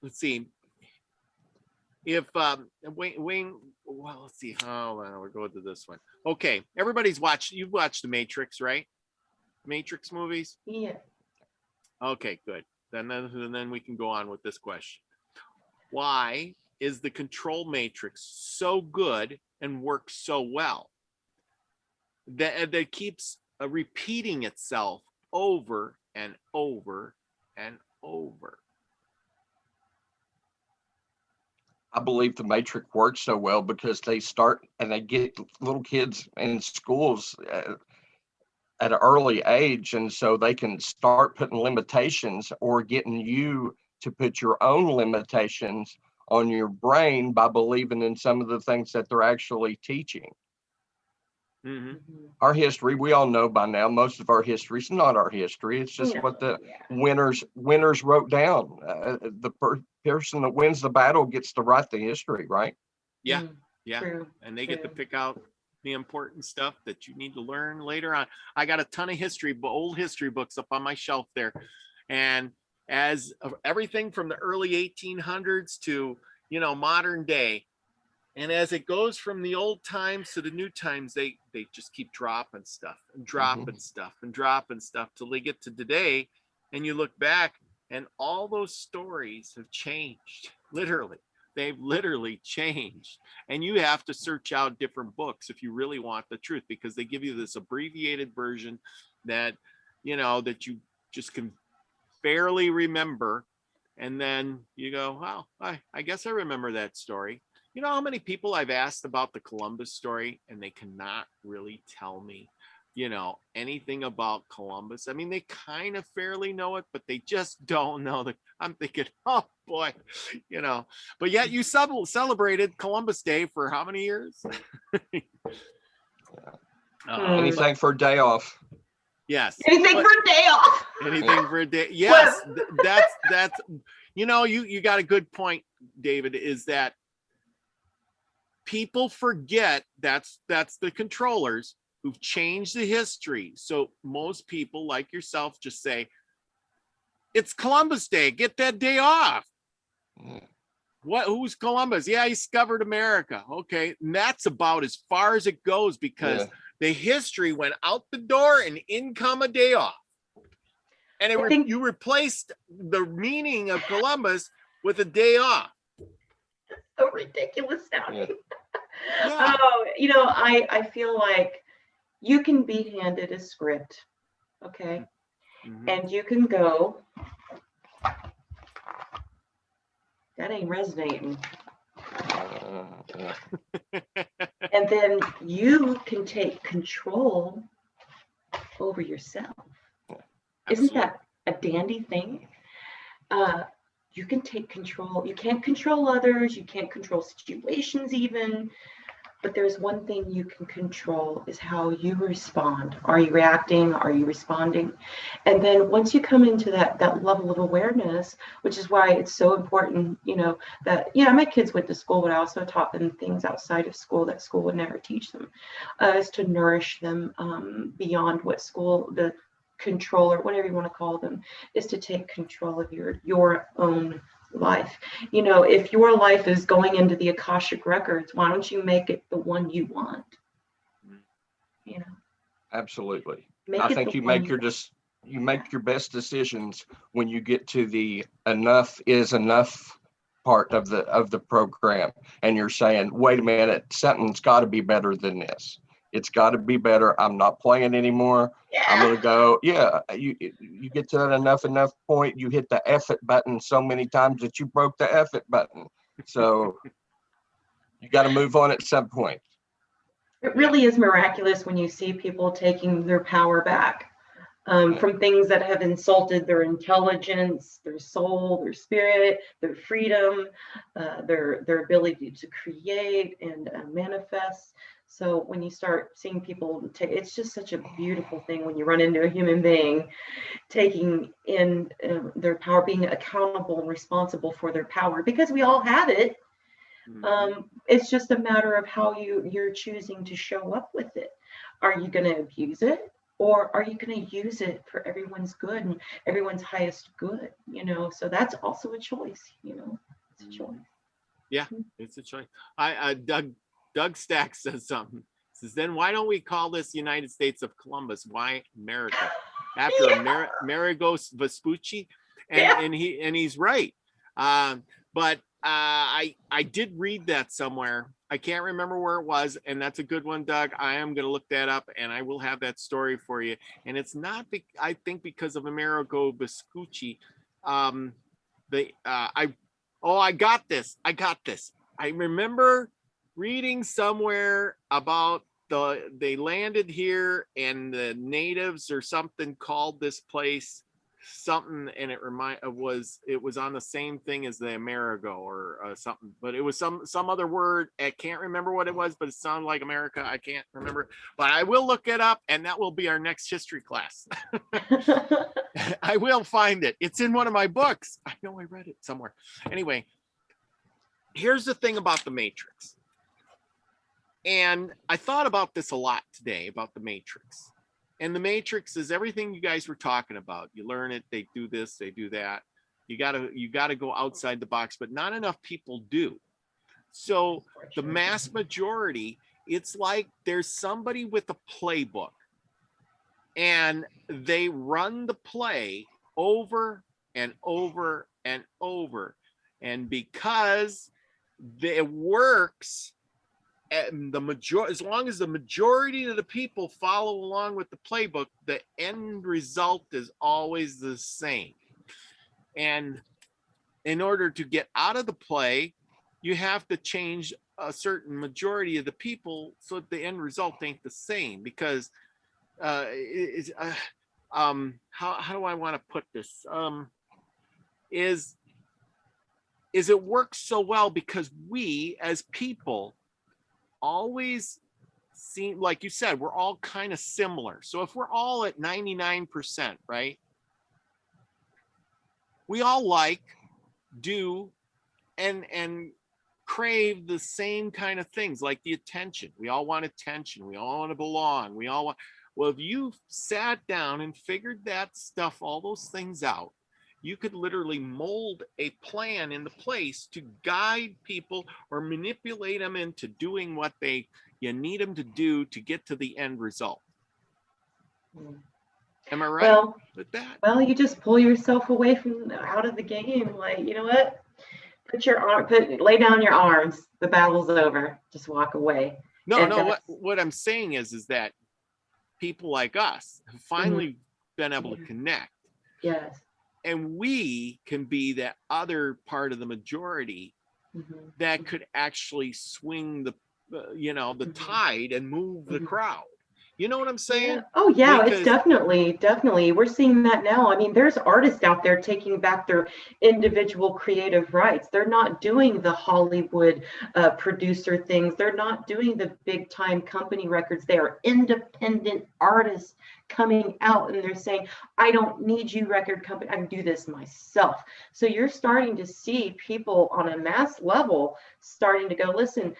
Let's see. If Wayne, well, let's see. We're going to this one. Okay, you've watched the Matrix, right? Matrix movies? Yeah. Okay, good. Then we can go on with this question. Why is the control matrix so good and works so well that keeps repeating itself over and over and over? I believe the Matrix works so well because they get little kids in schools at an early age, and so they can start putting limitations or getting you to put your own limitations on your brain by believing in some of the things that they're actually teaching. Our history, we all know by now, most of our history is not our history. It's just what the winners wrote down. The person that wins the battle gets to write the history, right? Yeah. True. And they get to pick out the important stuff that you need to learn later on. I got a ton of old history books up on my shelf there. And as of everything from the early 1800s to, modern day. And as it goes from the old times to the new times, they just keep dropping stuff and dropping stuff and dropping stuff till they get to today. And you look back and all those stories have changed. Literally, they've literally changed. And you have to search out different books if you really want the truth, because they give you this abbreviated version that, that you just can barely remember. And then you go, wow, I guess I remember that story. You know how many people I've asked about the Columbus story and they cannot really tell me, anything about Columbus. I mean, they kind of fairly know it, but they just don't know. I'm thinking, oh boy, but yet you celebrated Columbus Day for how many years? Anything for a day off. Yes. Anything for a day off. Anything for a day. Yes. That's, you got a good point, David, is that people forget that's the controllers who've changed the history. So most people like yourself just say, it's Columbus Day, get that day off. Who's Columbus? Yeah, he discovered America. Okay. And that's about as far as it goes, because the history went out the door and in come a day off. And you replaced the meaning of Columbus with a day off. So ridiculous sounding. Yeah. I feel like you can be handed a script, okay, and you can go, that ain't resonating. And then you can take control over yourself. Isn't that a dandy thing? You can take control. You can't control others. You can't control situations even. But there's one thing you can control, is how you respond. Are you reacting? Are you responding? And then once you come into that level of awareness, which is why it's so important, that, my kids went to school, but I also taught them things outside of school that school would never teach them, is to nourish them beyond what school, the controller, whatever you want to call them, is to take control of your own life. If your life is going into the Akashic records, why don't you make it the one you want? Absolutely. I think you make your best decisions when you get to the enough is enough part of the program, and you're saying, wait a minute, something's got to be better than this. It's got to be better. I'm not playing anymore. I'm going to go. Yeah. You get to that enough point. You hit the F it button so many times that you broke the F it button. So you got to move on at some point. It really is miraculous when you see people taking their power back from things that have insulted their intelligence, their soul, their spirit, their freedom, their ability to create and manifest. So when you start seeing people it's just such a beautiful thing when you run into a human being taking in their power, being accountable and responsible for their power, because we all have it. It's just a matter of how you're choosing to show up with it. Are you going to abuse it, or are you going to use it for everyone's good and everyone's highest good? So that's also a choice. It's a choice. Yeah, it's a choice. Doug Stack says something. He says, then why don't we call this United States of Columbus? Why America? After Amerigo Vespucci, and he's right. But I did read that somewhere. I can't remember where it was, and that's a good one, Doug. I am going to look that up, and I will have that story for you. And it's not, I think, because of Amerigo Vespucci. I got this. I remember reading somewhere about they landed here and the natives or something called this place something, and it was on the same thing as the Amerigo or something, but it was some other word. I can't remember what it was, but it sounded like America. I can't remember, but I will look it up, and that will be our next history class. I will find it. It's in one of my books. I know I read it somewhere. Anyway, here's the thing about the Matrix. And I thought about this a lot today, about the Matrix. And the Matrix is everything you guys were talking about. You learn it, they do this, they do that. You gotta go outside the box, but not enough people do. So the mass majority, it's like there's somebody with a playbook, and they run the play over and over and over. And because it works, and as long as the majority of the people follow along with the playbook, the end result is always the same. And in order to get out of the play, you have to change a certain majority of the people so that the end result ain't the same. Because how do I want to put this? Is it works so well because we as people always seem, like you said, we're all kind of similar. So if we're all at 99%, right? We all like, do, and crave the same kind of things, like the attention. We all want attention. We all want to belong. Well, if you sat down and figured that stuff, all those things out, you could literally mold a plan into place to guide people or manipulate them into doing what you need them to do to get to the end result. Am I right with that? Well, you just pull yourself away from out of the game. Like, you know what? Lay down your arms. The battle's over. Just walk away. No. What I'm saying is that people like us have finally been able to connect. Yes. And we can be that other part of the majority that could actually swing the tide and move the crowd. You know what I'm saying? Yeah. Oh yeah, it's definitely. We're seeing that now. I mean, there's artists out there taking back their individual creative rights. They're not doing the Hollywood producer things. They're not doing the big time company records. They are independent artists coming out, and they're saying, I don't need you, record company. I can do this myself. So you're starting to see people on a mass level starting to go, listen,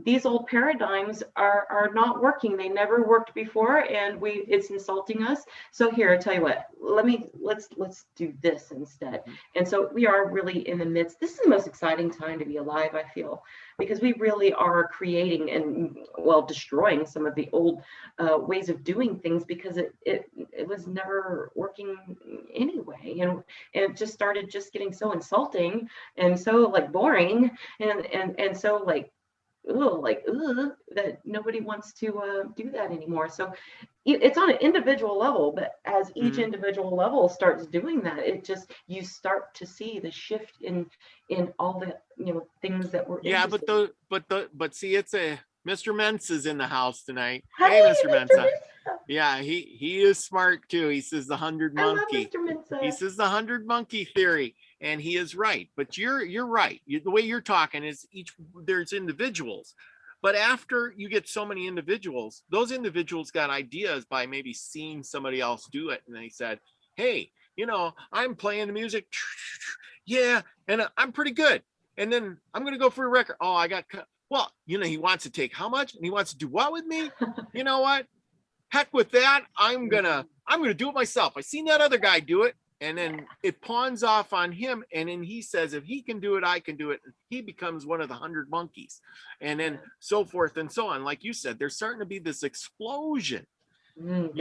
these old paradigms are not working. They never worked before, and it's insulting us. So here, I tell you what, let's do this instead. And so we are really in the midst. This is the most exciting time to be alive, I feel, because we really are creating and destroying some of the old ways of doing things, because it was never working anyway, and it just started just getting so insulting and so like boring and so like that nobody wants to do that anymore. So it's on an individual level, but as each individual level starts doing that, you start to see the shift in all the things that were but see, it's Mr. Mensa's in the house tonight. Hey, Mr. Mensa. Yeah, he is smart too. He says the 100 monkey. He says the 100 monkey theory, and he is right. But you're right. The way you're talking is there's individuals, but after you get so many individuals, those individuals got ideas by maybe seeing somebody else do it, and they said, "Hey, I'm playing the music, yeah, and I'm pretty good, and then I'm gonna go for a record. Oh, I got." Well, he wants to take how much, and he wants to do what with me? You know what? Heck with that. I'm gonna do it myself. I seen that other guy do it, and then it pawns off on him. And then he says, if he can do it, I can do it. He becomes one of the 100 monkeys, and then so forth and so on. Like you said, there's starting to be this explosion. And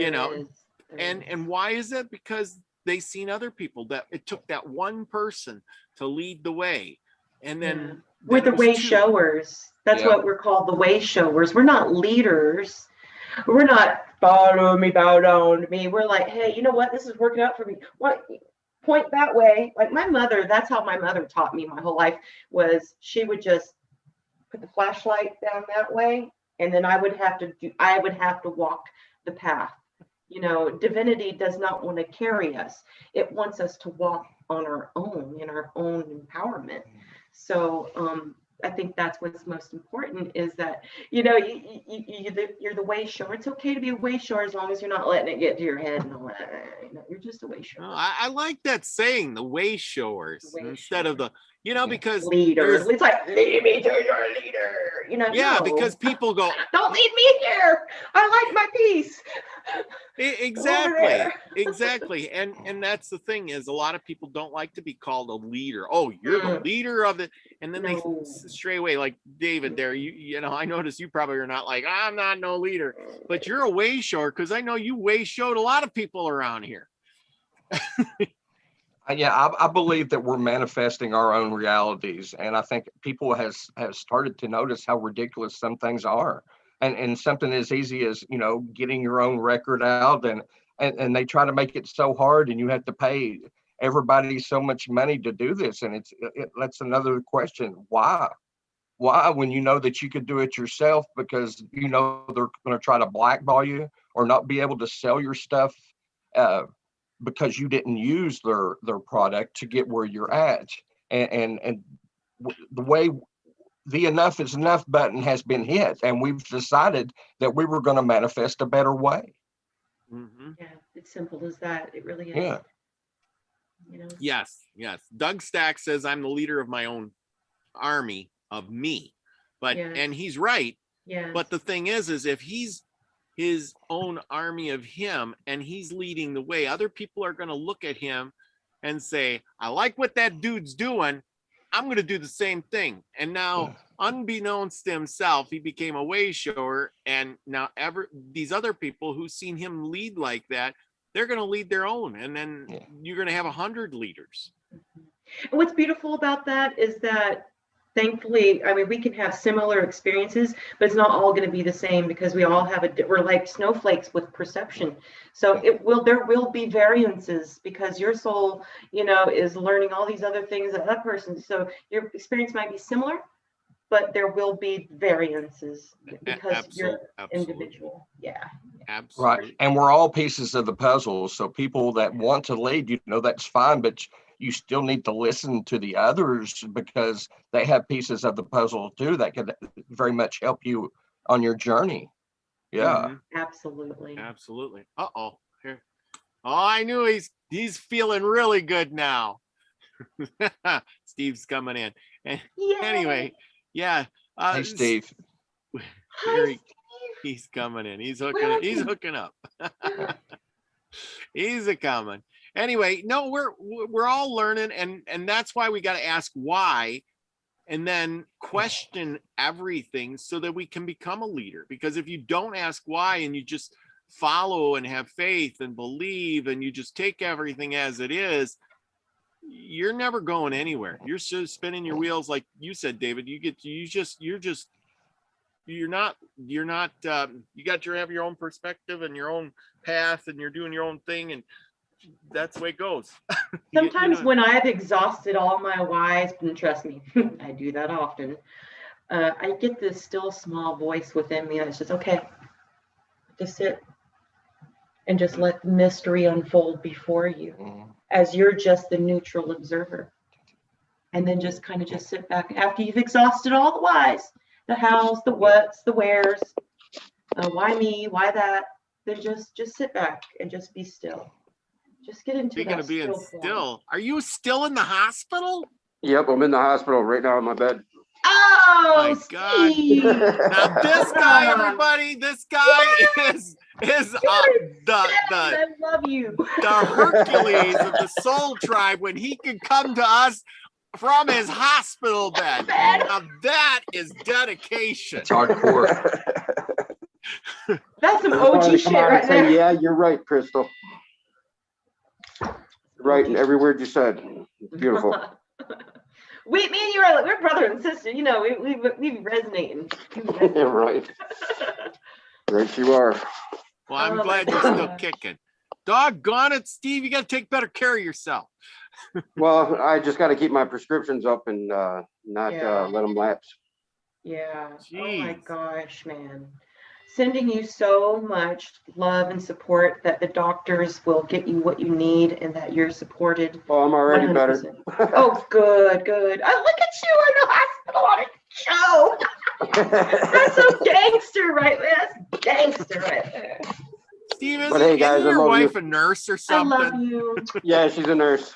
why is it? Because they seen other people, that it took that one person to lead the way, and then. We're the way showers. That's what we're called, the way showers. We're not leaders. We're not follow me, bow down to me. We're like, hey, you know what? This is working out for me. What? Point that way. Like my mother, that's how my mother taught me my whole life, was she would just put the flashlight down that way, and then I would have to walk the path. You know, divinity does not want to carry us. It wants us to walk on our own, in our own empowerment. So I think that's what's most important is that, you're the way shower. It's okay to be a way shower as long as you're not letting it get to your head and all that. You're just a way shower. I like that saying, the way showers, instead of the, because leader. It's like, lead me to your leader. Yeah, no. because people go, don't lead me here. I like my peace. Exactly. And that's the thing is, a lot of people don't like to be called a leader. Oh, you're the leader of it. And then they stray away, like David there. I notice you probably are not like, I'm not no leader, but you're a way shower, because I know you way showed a lot of people around here. Yeah, I believe that we're manifesting our own realities, and I think people have started to notice how ridiculous some things are, and something as easy as getting your own record out, and they try to make it so hard, and you have to pay everybody so much money to do this, and that's another question. Why when you know that you could do it yourself, because they're going to try to blackball you or not be able to sell your stuff because you didn't use their product to get where you're at, and the way the enough is enough button has been hit, and we've decided that we were going to manifest a better way. Mm-hmm. Yeah, it's simple as that. It really is. Yeah. Yes. Doug Stack says I'm the leader of my own army of me, and he's right. Yeah. But the thing is if he's his own army of him and he's leading the way, other people are going to look at him and say, I like what that dude's doing, I'm going to do the same thing. And now, unbeknownst to himself, he became a way shower, and now these other people who've seen him lead like that, they're going to lead their own, and then you're going to have 100 leaders. And what's beautiful about that is that, thankfully, we can have similar experiences, but it's not all going to be the same, because we all have we're like snowflakes with perception. So there will be variances, because your soul, is learning all these other things that person. So your experience might be similar, but there will be variances because you're individual. Yeah. Absolutely. Right. And we're all pieces of the puzzle. So people that want to lead, that's fine, but you still need to listen to the others, because they have pieces of the puzzle too that could very much help you on your journey. Yeah. Mm-hmm. Absolutely. Uh-oh. Here. Oh, I knew he's feeling really good now. Steve's coming in. And anyway, yeah. Hey, Steve. He's coming in. He's hooking up. He's a coming. Anyway, no, we're all learning, and that's why we got to ask why, and then question everything so that we can become a leader. Because if you don't ask why and you just follow and have faith and believe and you just take everything as it is, you're never going anywhere. You're just spinning your wheels, like you said, David. You got to have your own perspective and your own path, and you're doing your own thing, and that's the way it goes. Sometimes when I've exhausted all my whys, and trust me, I do that often, I get this still small voice within me that's just, okay, just sit and just let the mystery unfold before you as you're just the neutral observer. And then just kind of just sit back after you've exhausted all the whys, the hows, the whats, the wheres, why me, why that, then just sit back and just be still. Just get into Speaking of being still, are you still in the hospital? Yep, I'm in the hospital right now in my bed. Oh my God. Now this guy, everybody, this guy is I love you. The Hercules of the Soul Tribe, when he can come to us from his hospital bed. Now that is dedication. It's hardcore. That's some OG shit right there. Yeah, you're right, Crystal. Right, and every word you said. It's beautiful. Me and you are we're brother and sister. We resonating. Yeah, right. Right, you are. Well, I'm glad you're still kicking. Doggone it, Steve! You got to take better care of yourself. Well, I just got to keep my prescriptions up and not let them lapse. Yeah. Jeez. Oh my gosh, man. sending you so much love and support that the doctors will get you what you need and that you're supported. Oh, I'm already 100%. better. Oh, good, good. Oh, look at you in the hospital on a show. That's so gangster right there. That's gangster right there. Steve, But hey, guys, isn't your I'm wife over a nurse or I something? love you. Yeah, she's a nurse.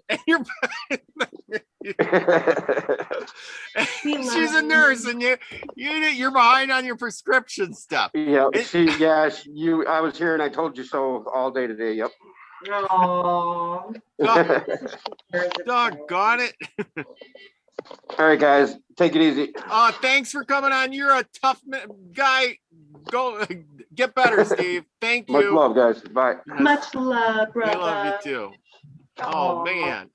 And you're she's a nurse, and you're behind on your prescription stuff. Yeah, I was here and I told you so all day today. Yep. Oh. Doggone it. All right, guys, take it easy. Thanks for coming on. You're a tough guy. Go get better, Steve. Thank you. Much love, guys. Bye. Much love, brother. We love you too. Oh man.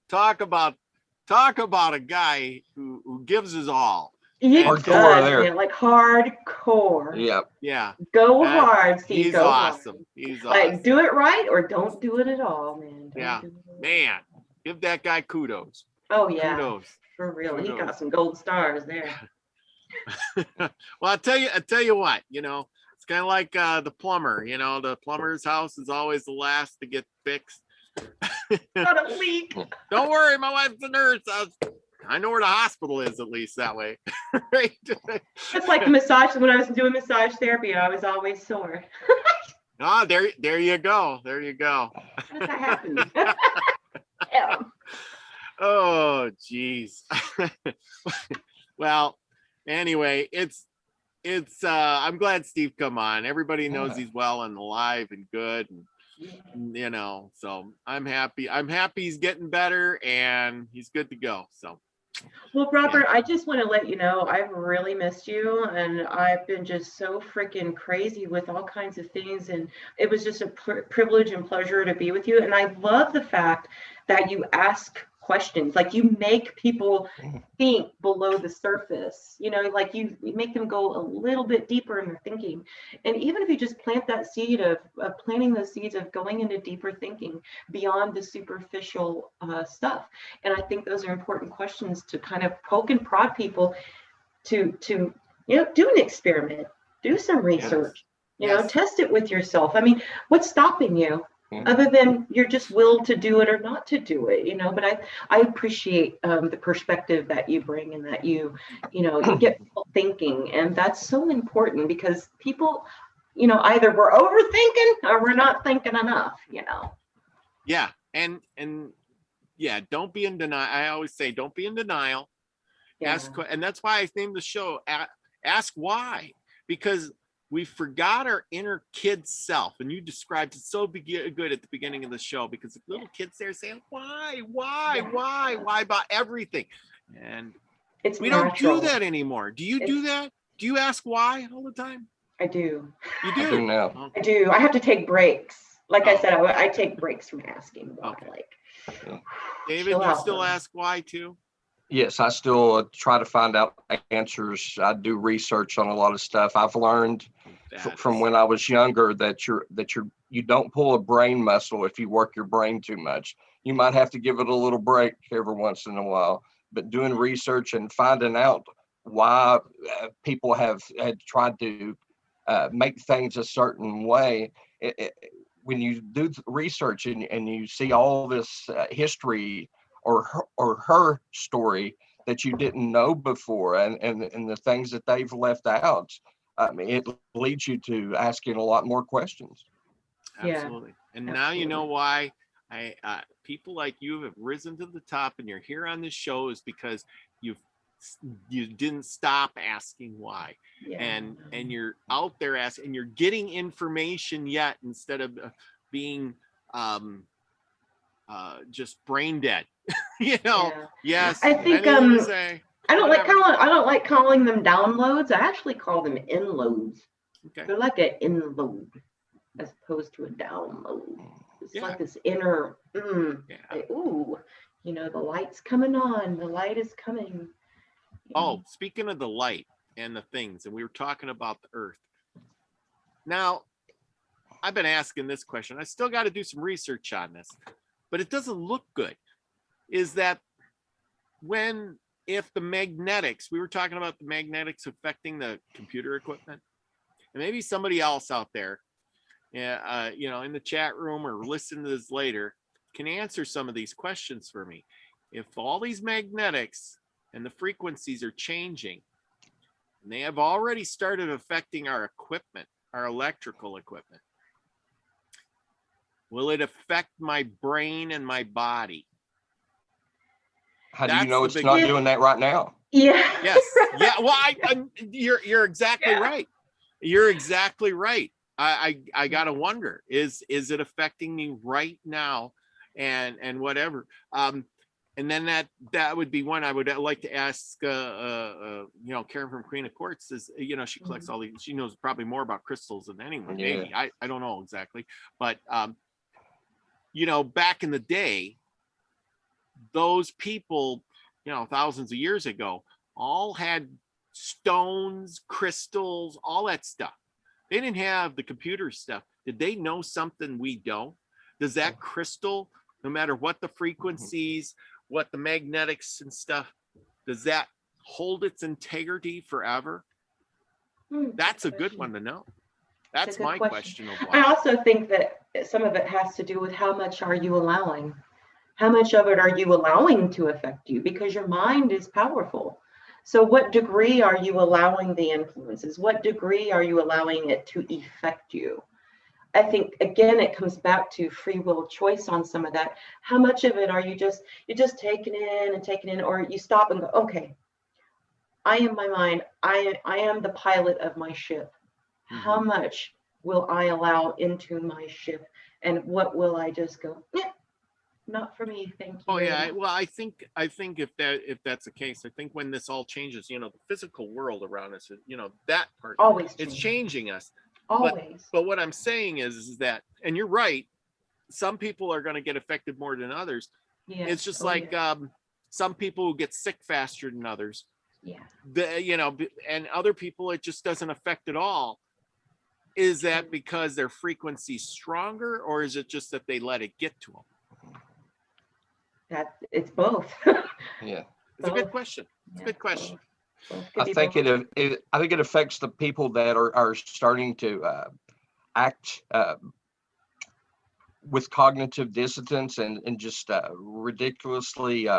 Talk about a guy who gives his all. Hardcore there. Man, like hardcore. Yeah. Go hard, Steve. He's go awesome. Hard. He's like awesome. do it right or don't do it at all, man. Yeah. Man, give that guy kudos. Oh yeah. Kudos. For real. Kudos. He got some gold stars there. Well, I tell you what, it's kind of like the plumber, the plumber's house is always the last to get fixed. Got a leak. Don't worry, my wife's a nurse. I know where the hospital is, at least that way. Right? It's like massage. When I was doing massage therapy, I was always sore. There you go. There you go. How does that happen? Yeah. Oh, geez. Well, anyway, it's I'm glad Steve come on. Everybody knows he's well and alive and good, and so I'm happy he's getting better and he's good to go. So well, Robert, I just want to let you know I've really missed you, and I've been just so freaking crazy with all kinds of things, and it was just a privilege and pleasure to be with you. And I love the fact that you ask questions, like you make people think below the surface, like you make them go a little bit deeper in their thinking. And even if you just plant that seed of planting those seeds of going into deeper thinking beyond the superficial stuff. And I think those are important questions to kind of poke and prod people to do an experiment, do some research, test it with yourself. I mean, what's stopping you? Other than you're just willed to do it or not to do it, but I appreciate the perspective that you bring and that you get people thinking, and that's so important because people, either we're overthinking or we're not thinking enough, Yeah, and yeah, don't be in denial. I always say, don't be in denial. Yeah. And that's why I named the show Ask Why, because we forgot our inner kid self, and you described it so good at the beginning of the show, because the little kids there saying why about everything, and we don't do that anymore. Do you do that? Do you ask why all the time? I do. You do? I do now. I do. I have to take breaks. Like I said, I take breaks from asking why. Okay. Like, David, you still ask why too? Yes, I still try to find out answers. I do research on a lot of stuff. I've learned from when I was younger that you don't pull a brain muscle if you work your brain too much. You might have to give it a little break every once in a while. But doing research and finding out why people have tried to make things a certain way, when you do research and you see all this history or her story that you didn't know before, and the things that they've left out, I mean, it leads you to asking a lot more questions. Absolutely. And now you know why people like you have risen to the top, and you're here on this show, is because you didn't stop asking why. And you're out there asking, and you're getting information yet, instead of being just brain dead. Yes. I think I don't like calling them downloads. I actually call them inloads. Okay. They're like an inload as opposed to a download. It's like this inner like, ooh, the light's coming on, the light is coming. Oh, speaking of the light and the things, and we were talking about the earth. Now, I've been asking this question. I still got to do some research on this, but it doesn't look good. Is that if the magnetics, we were talking about the magnetics affecting the computer equipment. and maybe somebody else out there, you know, in the chat room or listen to this later, can answer some of these questions for me. If all these magnetics and the frequencies are changing, and they have already started affecting our equipment, our electrical equipment, will it affect my brain and my body? How do you know it's not doing that right now? Yeah. Yes. Yeah. Well, you're exactly right. You're exactly right. I gotta wonder, is it affecting me right now, and whatever. And then that would be one I would like to ask. You know, Karen from Queen of Quartz is, you know, she collects all these. She knows probably more about crystals than anyone. Yeah. Maybe I don't know exactly, but you know, back in the day, those people, you know, thousands of years ago, all had stones, crystals, all that stuff. They didn't have the computer stuff. Did they know something we don't? Does that crystal, no matter what the frequencies, what the magnetics and stuff, does that hold its integrity forever? That's a good one to know. That's my question of I why. also think that some of it has to do with how much are you allowing? How much of it are you allowing to affect you? Because your mind is powerful. So what degree are you allowing the influences? What degree are you allowing it to affect you? I think, again, it comes back to free will choice on some of that. How much of it are you're just taking in, or you stop and go, okay, I am my mind. I am the pilot of my ship. How much will I allow into my ship? And what will I just go, not for me, thank you. Oh yeah, well, I think if that's the case, I think when this all changes, you know, the physical world around us, you know, that part, always it's changing us. Always. But what I'm saying is that, and you're right, some people are going to get affected more than others. Yeah. It's just some people who get sick faster than others. Yeah. You know, and other people it just doesn't affect at all. Is that because their frequency's stronger, or is it just that they let it get to them? It's both. Yeah, it's a good question. It's a good question. I think it affects the people that are starting to act with cognitive dissonance and just ridiculously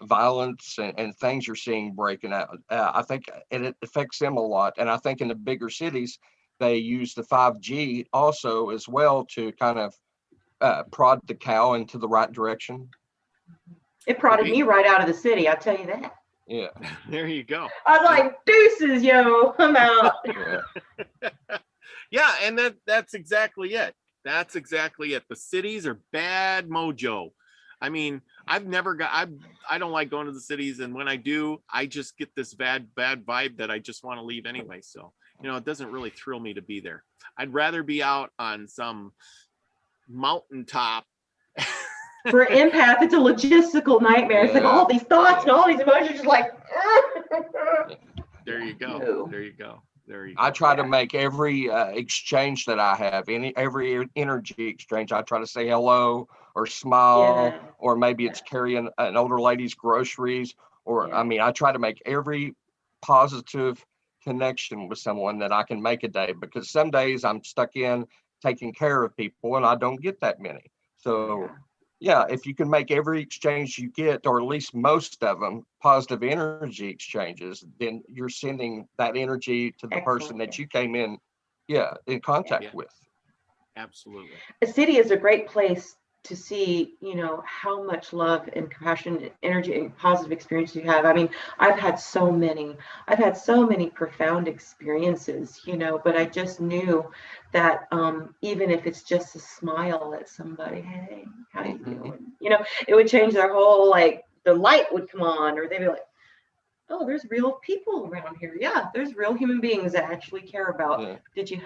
violence and things you're seeing breaking out. I think it affects them a lot, and I think in the bigger cities they use the 5G also as well to kind of prod the cow into the right direction. It prodded me right out of the city, I'll tell you that. Yeah. There you go. I was like, deuces, yo, I'm out. Yeah, and that's exactly it. That's exactly it. The cities are bad mojo. I mean, I don't like going to the cities, and when I do, I just get this bad vibe that I just want to leave anyway. So, you know, it doesn't really thrill me to be there. I'd rather be out on some mountaintop. For an empath, it's a logistical nightmare. It's like all these thoughts and all these emotions, just like. There you go. No. There you go. There you go. I try to make every exchange that I have, every energy exchange, I try to say hello or smile, or maybe it's carrying an older lady's groceries, or I mean, I try to make every positive connection with someone that I can make a day, because some days I'm stuck in taking care of people and I don't get that many. So yeah, if you can make every exchange you get, or at least most of them, positive energy exchanges, then you're sending that energy to the person that you came in contact with. Absolutely. A city is a great place to see, you know, how much love and compassion, energy, and positive experience you have. I mean, I've had so many profound experiences, you know, but I just knew that even if it's just a smile at somebody, hey, how you doing? You know, it would change their whole, like, the light would come on, or they'd be like, oh, there's real people around here. Yeah, there's real human beings that actually care about.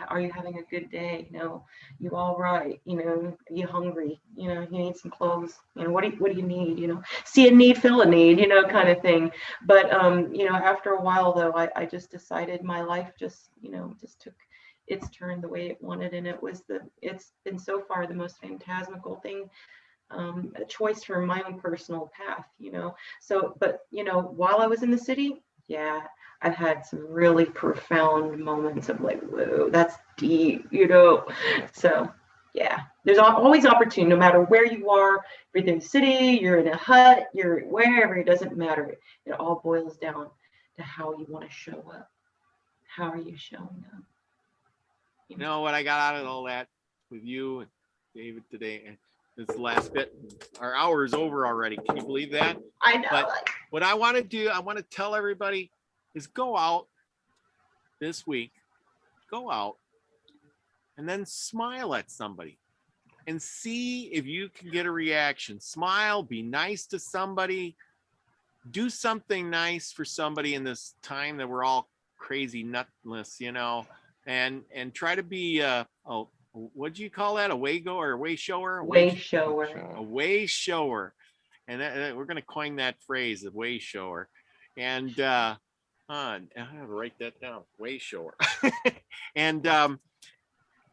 Are you having a good day? You know, you all right? You know, you hungry? You know, you need some clothes. You know, what do you need? You know, see a need, fill a need. You know, kind of thing. But you know, after a while though, I just decided my life just took its turn the way it wanted, and it's been so far the most phantasmical thing. A choice for my own personal path, you know. So, but you know, while I was in the city, I've had some really profound moments of like, whoa, that's deep, you know. So yeah, there's always opportunity, no matter where you are. If you're in the city, you're in a hut, you're wherever, it doesn't matter. It all boils down to how you want to show up. How are you showing up? You know what I got out of all that with you and David today? And this is the last bit. Our hour is over already. Can you believe that? I know. But what I want to do, I want to tell everybody is go out this week, go out and then smile at somebody and see if you can get a reaction. Smile, be nice to somebody, do something nice for somebody in this time that we're all crazy nutless, you know, and try to be what do you call that? A way goer, a way shower? A way shower. A way shower. And we're going to coin that phrase, a way shower. And I have to write that down, way shower. and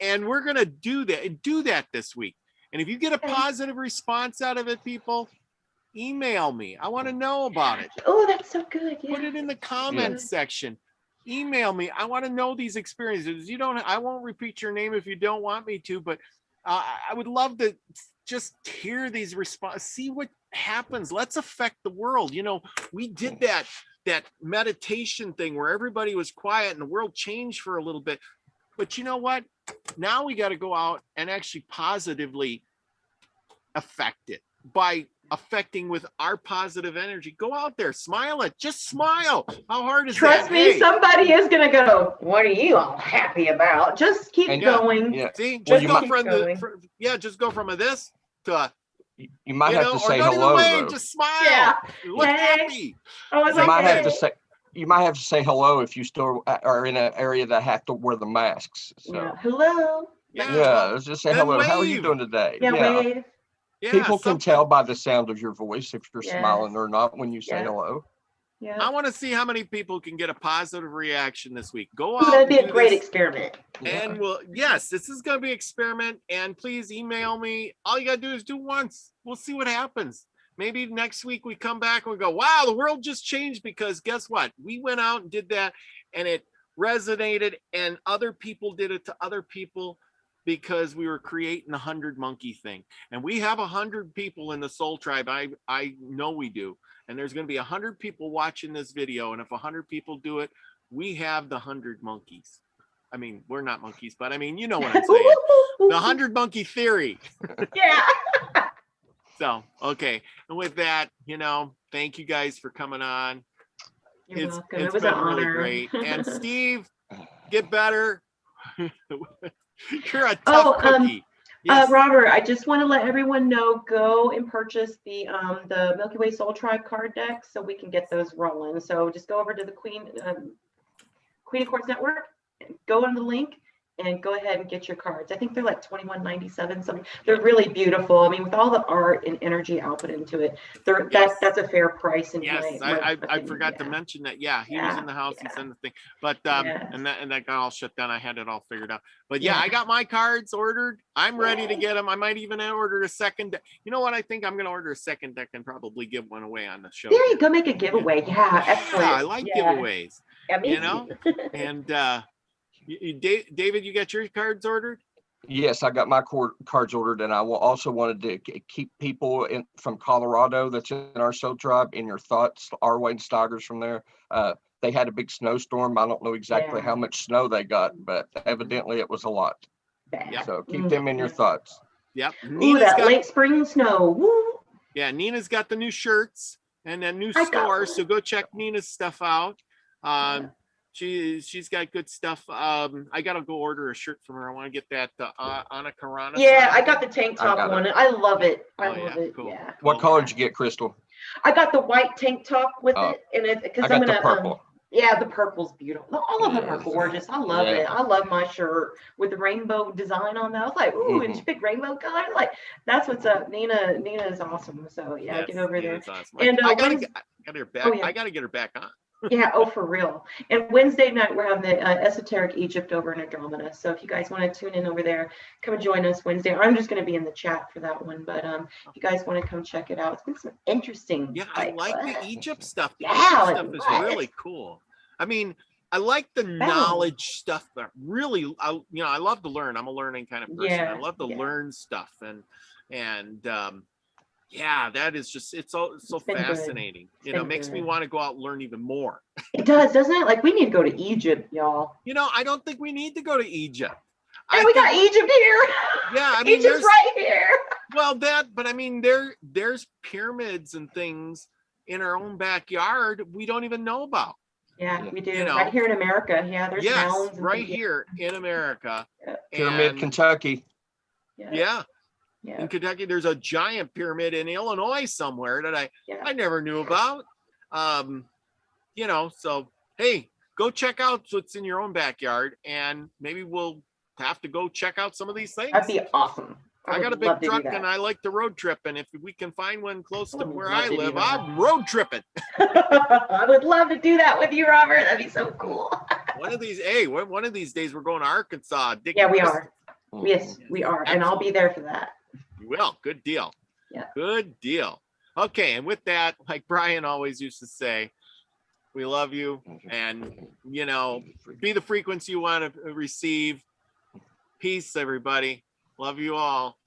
we're going to do that this week. And if you get a positive response out of it, people, email me. I want to know about it. Oh, that's so good. Yeah. Put it in the comments section. Email me. I want to know these experiences. I won't repeat your name if you don't want me to, but I would love to just hear these responses, see what happens. Let's affect the world. You know, we did that meditation thing where everybody was quiet and the world changed for a little bit. But you know what? Now we got to go out and actually positively affect it by affecting with our positive energy. Go out there, smile it, just smile. How hard is that? Trust me, somebody is gonna go, what are you all happy about? Just keep going. Yeah. See, just go just go from a this to a, you might have to say hello. Just smile. Yeah. Look happy. You might have to say hello if you still are in an area that have to wear the masks. So. Yeah. Hello. Yeah, let's just say hello. Wave. How are you doing today? Wave. Yeah, people can tell by the sound of your voice if you're smiling or not when you say hello. Yeah. I want to see how many people can get a positive reaction this week. Go out. That'd be a great experiment. And this is going to be an experiment. And please email me. All you got to do is do once. We'll see what happens. Maybe next week we come back and we go, wow, the world just changed because guess what? We went out and did that and it resonated and other people did it to other people because we were creating 100 monkey thing. And we have 100 people in the Soul Tribe. I know we do. And there's going to be 100 people watching this video. And if 100 people do it, we have the 100 monkeys. I mean, we're not monkeys, but I mean, you know what I'm saying. The 100 monkey theory. Yeah. So, okay. And with that, thank you guys for coming on. You're welcome. It's it was been an really honor. great. And Steve, get better. You're a tough cookie. Yes. Robert, I just want to let everyone know, go and purchase the Milky Way Soul Tribe card deck so we can get those rolling. So just go over to the Queen of Quartz Network, go on the link, and go ahead and get your cards. I think they're like $21.97 something. They're really beautiful. I mean, with all the art and energy output into it, that's a fair price. In I forgot to mention that. Yeah, he was in the house. He sent the thing, but and that got all shut down. I had it all figured out. But I got my cards ordered. I'm ready to get them. I might even order a second deck. You know what? I think I'm going to order a second deck and probably give one away on the show. There you go, make a giveaway. Yeah, excellent. I like giveaways. Yeah, and. David, you got your cards ordered? Yes, I got my cards ordered, and I also wanted to keep people from Colorado that's in our Soul Tribe in your thoughts. Arway and Stoggers from there. They had a big snowstorm. I don't know exactly how much snow they got, but evidently it was a lot. Yep. So keep them in your thoughts. Yep. Ooh, that late spring snow. Woo. Yeah, Nina's got the new shirts and a new store, so go check Nina's stuff out. She's got good stuff. I gotta go order a shirt from her. I want to get that Anna Karana. Yeah, I got the tank top one. I love it. I love it. Cool. Yeah. What color did you get, Crystal? I got the white tank top with it, and because I'm gonna. The purple. The purple's beautiful. All of them are gorgeous. I love it. I love my shirt with the rainbow design on that. I was like, ooh, and she picked rainbow color. Like, that's what's up. Nina is awesome. So get over there. Awesome. And I gotta get her back. I gotta get her back on. For real. And Wednesday night we're having the Esoteric Egypt over in Andromeda. So if you guys want to tune in over there, come and join us Wednesday. I'm just going to be in the chat for that one, but if you guys want to come check it out, it's been some interesting. I like the Egypt stuff. The Egypt stuff is really cool. I mean, I like the knowledge stuff, but really, I love to learn. I'm a learning kind of person. I love to learn stuff, and yeah, that is just, it's so fascinating. You know, makes me want to go out and learn even more. It does, doesn't it? Like, we need to go to Egypt, y'all. You know, I don't think we need to go to Egypt. And we got Egypt here. Yeah, I mean, Egypt's right here. Well, but I mean, there's pyramids and things in our own backyard we don't even know about. Yeah, we do. You know, right here in America. Yeah, there's mounds. Right here in America. Pyramid, Kentucky. Yeah. In Kentucky, there's a giant pyramid in Illinois somewhere that I never knew about. You know, so hey, go check out what's in your own backyard, and maybe we'll have to go check out some of these things. That'd be awesome. I got a big truck and I like to road trip, and if we can find one close to where I live, I'm road tripping. I would love to do that with you, Robert. That'd be so cool. One of these days we're going to Arkansas. Yeah, we are. Yes, we are. Absolutely. And I'll be there for that. You will. Good deal. Yeah. Good deal. Okay, and with that, like Brian always used to say, we love you, and you know, be the frequency you want to receive. Peace, everybody. Love you all.